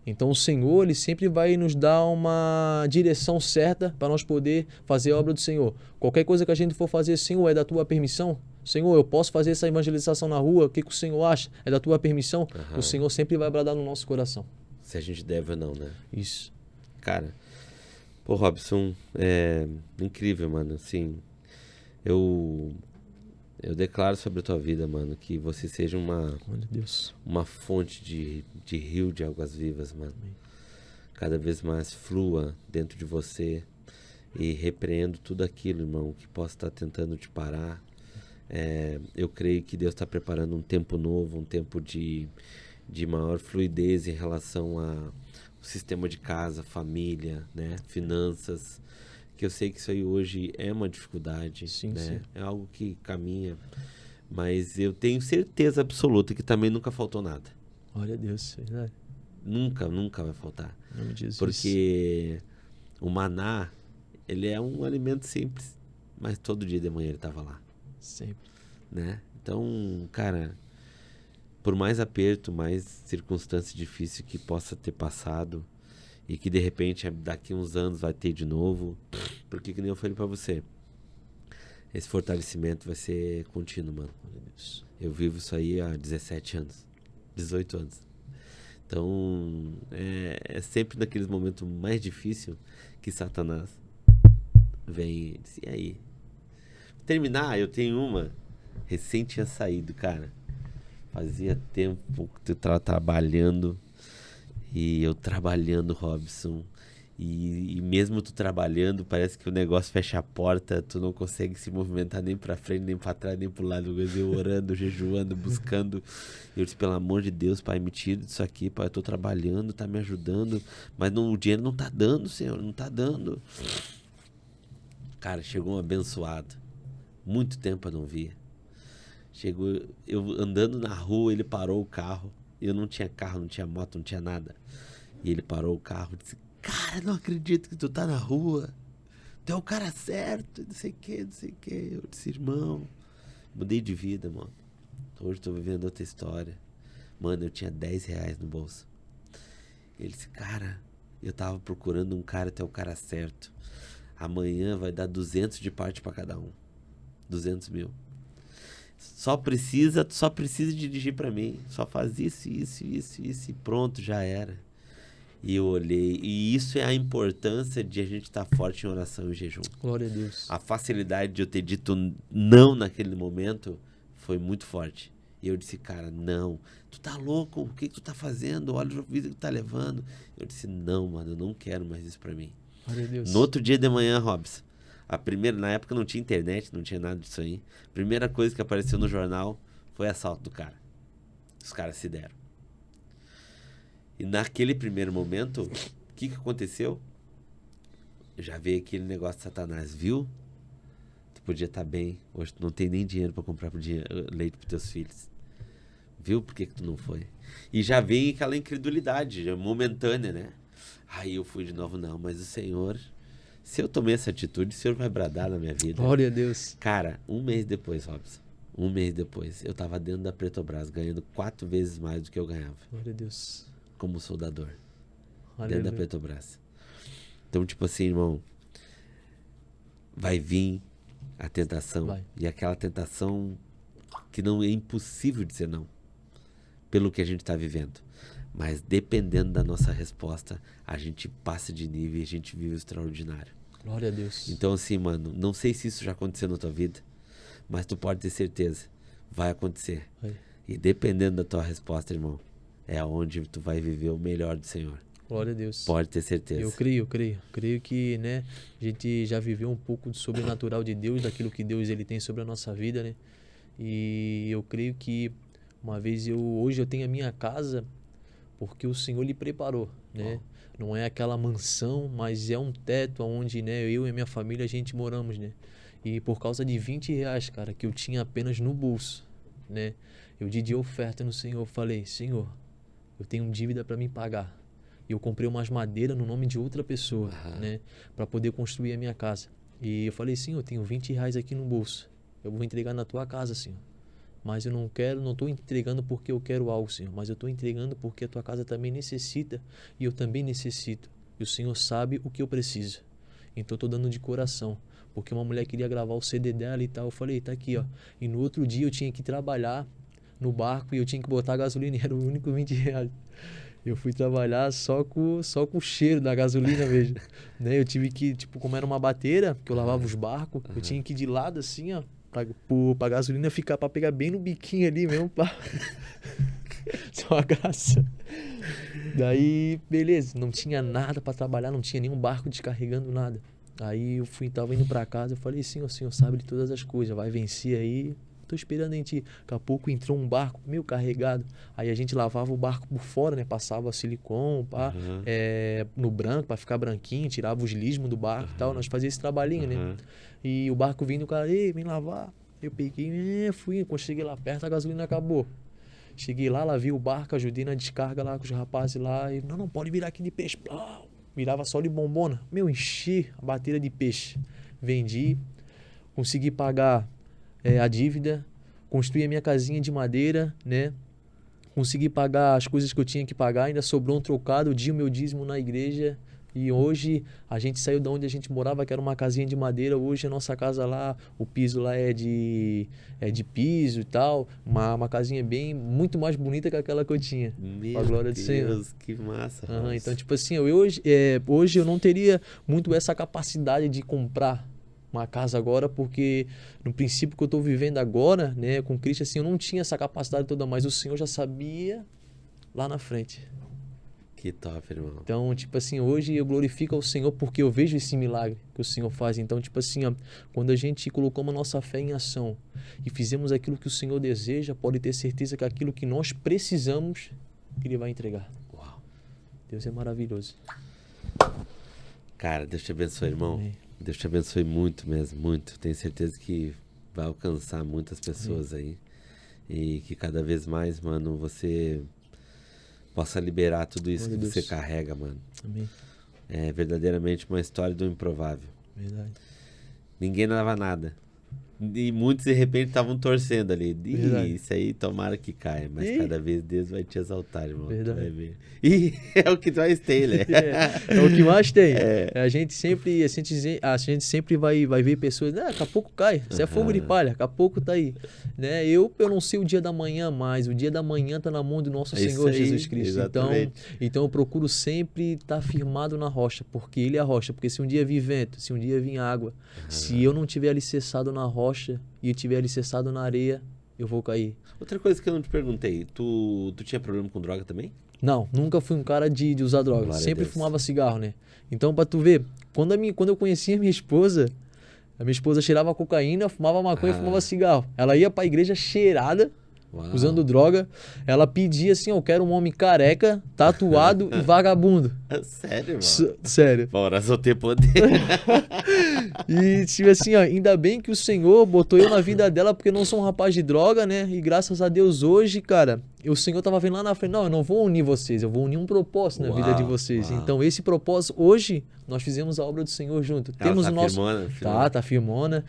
Então o Senhor, ele sempre vai nos dar uma direção certa para nós poder fazer a obra do Senhor. Qualquer coisa que a gente for fazer, Senhor, é da tua permissão? Senhor, eu posso fazer essa evangelização na rua? O que o Senhor acha? É da tua permissão? O Senhor sempre vai bradar no nosso coração. Se a gente deve ou não, né? Isso. Cara, pô, Robson, incrível, mano. Assim, eu declaro sobre a tua vida, mano, que você seja uma fonte de rio de águas vivas, mano. Cada vez mais flua dentro de você e repreendo tudo aquilo, irmão, que possa estar tentando te parar. Eu creio que Deus está preparando um tempo novo, um tempo de maior fluidez em relação ao sistema de casa, família, né, finanças. Que eu sei que isso aí hoje é uma dificuldade, sim, né? Sim. É algo que caminha, mas eu tenho certeza absoluta que também nunca faltou nada. Glória a Deus, verdade. Nunca vai faltar. Em nome de Jesus. Porque o maná, ele é um alimento simples, mas todo dia de manhã ele estava lá. Sempre. Né? Então, cara, por mais aperto, mais circunstância difícil que possa ter passado, E que de repente daqui uns anos vai ter de novo. Porque que nem eu falei pra você, esse fortalecimento vai ser contínuo, mano. Eu vivo isso aí há 17 anos, 18 anos. Então, é sempre naqueles momentos mais difíceis que Satanás vem e diz, e aí? Terminar, eu tenho uma, recém tinha saído, cara. Fazia tempo que eu tava trabalhando, e eu trabalhando, Robson, e mesmo tu trabalhando, parece que o negócio fecha a porta, tu não consegue se movimentar nem pra frente, nem pra trás, nem pro lado. Eu orando, jejuando, buscando. Eu disse, pelo amor de Deus, pai, me tira disso aqui, pai, eu tô trabalhando, tá me ajudando, mas não, o dinheiro não tá dando, Senhor, não tá dando. Cara, chegou um abençoado. Muito tempo eu não via. Chegou, eu andando na rua, ele parou o carro. Eu não tinha carro, não tinha moto, não tinha nada. E ele parou o carro e disse, cara, não acredito que tu tá na rua. Tu é o cara certo, não sei o que, não sei o que. Eu disse, irmão, mudei de vida, mano. Hoje tô vivendo outra história. Mano, eu tinha 10 reais no bolso. Ele disse, cara, eu tava procurando um cara, tu é o cara certo. Amanhã vai dar 200 de parte pra cada um. 200 mil. Só precisa dirigir pra mim. Só faz isso e pronto, já era. E eu olhei. E isso é a importância de a gente estar forte em oração e jejum. Glória a Deus. A facilidade de eu ter dito não naquele momento foi muito forte. E eu disse, cara, não. Tu tá louco? O que tu tá fazendo? Olha a vida que tu tá levando. Eu disse, não, mano, eu não quero mais isso pra mim. Glória a Deus. No outro dia de manhã, Robson, na época não tinha internet, não tinha nada disso aí. Primeira coisa que apareceu no jornal foi assalto do cara. Os caras se deram. E naquele primeiro momento, o que aconteceu? Já veio aquele negócio de Satanás, viu? Tu podia estar bem, hoje tu não tem nem dinheiro para comprar leite para teus filhos. Viu por que tu não foi? E já vem aquela incredulidade momentânea, né? Aí eu fui de novo, não, mas o Senhor, se eu tomei essa atitude, o Senhor vai bradar na minha vida. Glória a Deus. Cara, um mês depois, Robson, eu tava dentro da Petrobras, ganhando 4 vezes mais do que eu ganhava. Glória a Deus. Como soldador. Aleluia. Dentro da Petrobras. Então, tipo assim, irmão, vai vir a tentação. Vai. E aquela tentação que não é impossível dizer não. Pelo que a gente tá vivendo. Mas dependendo da nossa resposta, a gente passa de nível e a gente vive o extraordinário. Glória a Deus. Então assim, mano, não sei se isso já aconteceu na tua vida, mas tu pode ter certeza, vai acontecer. Vai. E dependendo da tua resposta, irmão, é onde tu vai viver o melhor do Senhor. Glória a Deus. Pode ter certeza. Eu creio. Creio que, né, a gente já viveu um pouco do sobrenatural de Deus, daquilo que Deus ele tem sobre a nossa vida, né? E eu creio que hoje eu tenho a minha casa porque o Senhor lhe preparou, né? Não é aquela mansão, mas é um teto onde, né, eu e minha família a gente moramos, né? E por causa de 20 reais, cara, que eu tinha apenas no bolso, né? Eu de oferta no Senhor, falei, Senhor, eu tenho dívida para me pagar. E eu comprei umas madeiras no nome de outra pessoa, né? Para poder construir a minha casa. E eu falei, Senhor, eu tenho 20 reais aqui no bolso. Eu vou entregar na tua casa, Senhor. Mas eu não estou entregando porque eu quero algo, Senhor. Mas eu estou entregando porque a tua casa também necessita e eu também necessito. E o Senhor sabe o que eu preciso. Então eu estou dando de coração. Porque uma mulher queria gravar o CD dela e tal. Eu falei, tá aqui, ó. E no outro dia eu tinha que trabalhar no barco e eu tinha que botar gasolina. Era o único 20 reais. Eu fui trabalhar só com o cheiro da gasolina mesmo. Né? Eu tive que, tipo, como era uma bateira, que eu lavava os barcos, eu tinha que ir de lado assim, ó. Pra gasolina ficar, pra pegar bem no biquinho ali mesmo, pá. Só a graça. Daí, beleza, não tinha nada pra trabalhar, não tinha nenhum barco descarregando nada. Aí tava indo pra casa, eu falei, Senhor, o Senhor sabe de todas as coisas, vai vencer aí, tô esperando em ti. Daqui a pouco entrou um barco meio carregado, aí a gente lavava o barco por fora, né, passava silicone, pá, no branco, pra ficar branquinho, tirava os lismos do barco e tal, nós fazíamos esse trabalhinho, né. E o barco vindo, o cara, ei, vem lavar. Eu peguei, fui, quando cheguei lá perto, a gasolina acabou. Cheguei lá, lavei o barco, ajudei na descarga lá com os rapazes lá. E não pode virar aqui de peixe. Virava só de bombona. Enchi a bateira de peixe. Vendi, consegui pagar a dívida, construí a minha casinha de madeira, né? consegui pagar as coisas que eu tinha que pagar, ainda sobrou um trocado, eu di o meu dízimo na igreja. E hoje a gente saiu de onde a gente morava, que era uma casinha de madeira. Hoje a nossa casa lá, o piso lá é de piso e tal. Uma casinha bem, muito mais bonita que aquela que eu tinha. Meu com a glória Deus, do Senhor. Que massa. Então, tipo assim, hoje eu não teria muito essa capacidade de comprar uma casa agora, porque no princípio que eu estou vivendo agora, né, com Cristo, assim, eu não tinha essa capacidade toda, mas o Senhor já sabia lá na frente. Que top, irmão. Então, tipo assim, hoje eu glorifico ao Senhor porque eu vejo esse milagre que o Senhor faz. Então, tipo assim, ó, quando a gente colocou a nossa fé em ação e fizemos aquilo que o Senhor deseja, pode ter certeza que aquilo que nós precisamos, Ele vai entregar. Uau. Deus é maravilhoso. Cara, Deus te abençoe, irmão. Amém. Deus te abençoe muito mesmo, muito. Tenho certeza que vai alcançar muitas pessoas aí. E que cada vez mais, mano, você possa liberar tudo isso que você carrega, mano. Amém. É verdadeiramente uma história do improvável. Verdade. Ninguém dava nada. E muitos de repente estavam torcendo ali. Isso aí tomara que caia. Mas cada vez Deus vai te exaltar, irmão. Verdade. Tu vai ver. E é o que mais tem, né? É o que mais tem. A gente sempre vai ver pessoas, daqui a pouco cai, isso é fogo de palha, daqui a pouco tá aí. Né? Eu não sei o dia da manhã mais, o dia da manhã tá na mão do nosso Senhor aí, Jesus Cristo. Exatamente. Então eu procuro sempre estar firmado na rocha, porque Ele é a rocha. Porque se um dia vir vento, se um dia vir água, se eu não tiver alicerçado na rocha e eu tiver alicerçado na areia, eu vou cair. Outra coisa que eu não te perguntei, tu tinha problema com droga também? Não, nunca fui um cara de usar droga. Glória Sempre fumava cigarro, né? Então, pra tu ver, quando eu conheci a minha esposa cheirava cocaína, fumava maconha e fumava cigarro. Ela ia pra igreja cheirada, usando droga. Ela pedia assim, eu quero um homem careca, tatuado e vagabundo. Sério, mano? Sério. Bora, só ter poder. E tipo assim, ó, ainda bem que o Senhor botou eu na vida dela, porque eu não sou um rapaz de droga, né? E graças a Deus hoje, cara, o Senhor tava vendo lá na frente, não, eu não vou unir vocês, eu vou unir um propósito na vida de vocês. Então esse propósito, hoje, nós fizemos a obra do Senhor junto. Temos tá o nosso... firmona. Tá firmona.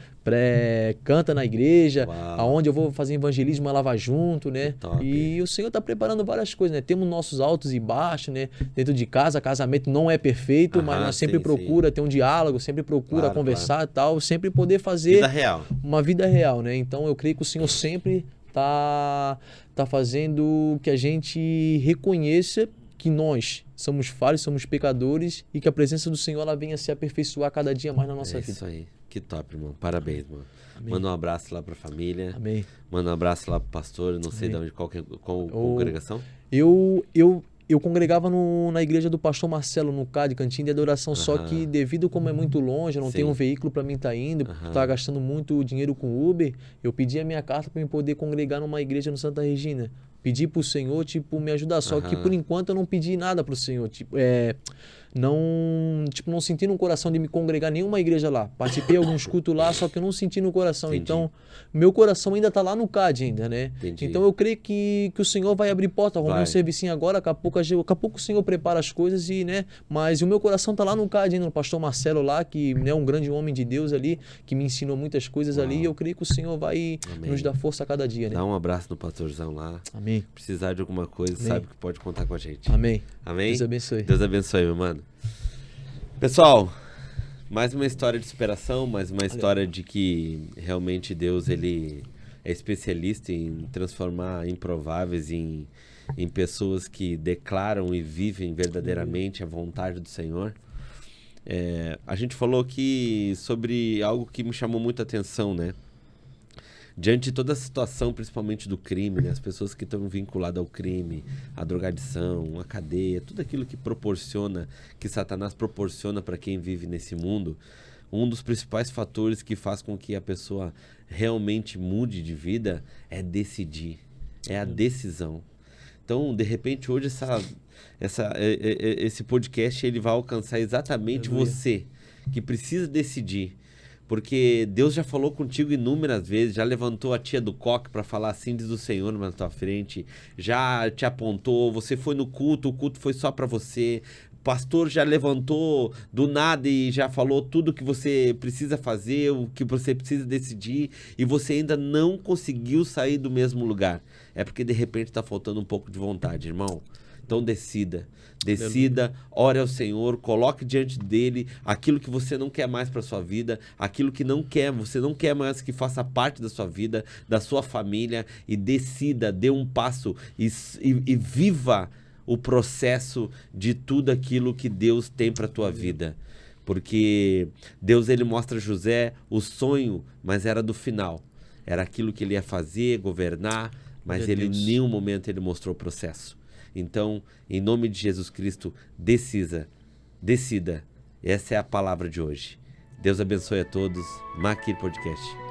Canta na igreja, aonde eu vou fazer evangelismo, ela vai junto, né? E o Senhor tá preparando várias coisas, né? Temos nossos altos e baixos, né? Dentro de casa, casamento não é perfeito, mas nós sempre procura ter um diálogo, sempre procura conversar e tal, sempre poder fazer uma vida real, né? Então eu creio que o Senhor sempre tá fazendo que a gente reconheça que nós somos falhos, somos pecadores e que a presença do Senhor ela venha se aperfeiçoar cada dia mais na nossa vida. Isso aí. Que top, irmão. Parabéns, mano. Amém. Manda um abraço lá pra família. Amém. Manda um abraço lá pro pastor. Não sei de onde, qual congregação. Eu congregava na igreja do pastor Marcelo, no CAD, Cantinho de Adoração, só que devido como é muito longe, eu não tenho um veículo para mim estar indo, tá gastando muito dinheiro com Uber, eu pedi a minha carta para eu poder congregar numa igreja no Santa Regina. Pedi pro Senhor, me ajudar, só que por enquanto eu não pedi nada pro Senhor, não senti no coração de me congregar em nenhuma igreja lá. Participei de alguns cultos lá, só que eu não senti no coração. Entendi. Então, meu coração ainda tá lá no CAD ainda, né? Entendi. Então eu creio que o Senhor vai abrir porta, vamos um servicinho agora, daqui a pouco o Senhor prepara as coisas né? Mas o meu coração tá lá no CAD ainda, no pastor Marcelo lá, que é um grande homem de Deus ali, que me ensinou muitas coisas ali, e eu creio que o Senhor vai nos dar força a cada dia, né? Dá um abraço no pastorzão lá. Amém. Precisar de alguma coisa, sabe que pode contar com a gente. Amém. Amém? Deus abençoe. Deus abençoe, meu mano. Pessoal, mais uma história de superação, mais uma história de que realmente Deus ele é especialista em transformar improváveis em pessoas que declaram e vivem verdadeiramente a vontade do Senhor. A gente falou aqui sobre algo que me chamou muita atenção, né? Diante de toda a situação, principalmente do crime, né? As pessoas que estão vinculadas ao crime, à drogadição, à cadeia, tudo aquilo que proporciona, que Satanás proporciona para quem vive nesse mundo, um dos principais fatores que faz com que a pessoa realmente mude de vida é decidir, é a decisão. Então, de repente, hoje esse podcast ele vai alcançar exatamente você, que precisa decidir. Porque Deus já falou contigo inúmeras vezes, já levantou a tia do coque para falar assim, diz o Senhor na tua frente, já te apontou, você foi no culto, o culto foi só para você, pastor já levantou do nada e já falou tudo que você precisa fazer, o que você precisa decidir, e você ainda não conseguiu sair do mesmo lugar. É porque de repente está faltando um pouco de vontade, irmão. Então decida, ore ao Senhor, coloque diante dele aquilo que você não quer mais para sua vida, aquilo que você não quer mais que faça parte da sua vida, da sua família, e decida, dê um passo e viva o processo de tudo aquilo que Deus tem para tua vida. Porque Deus, ele mostra a José o sonho, mas era do final. Era aquilo que ele ia fazer, governar, mas ele em nenhum momento ele mostrou o processo. Então, em nome de Jesus Cristo, decida. Essa é a palavra de hoje. Deus abençoe a todos. Maquir Podcast.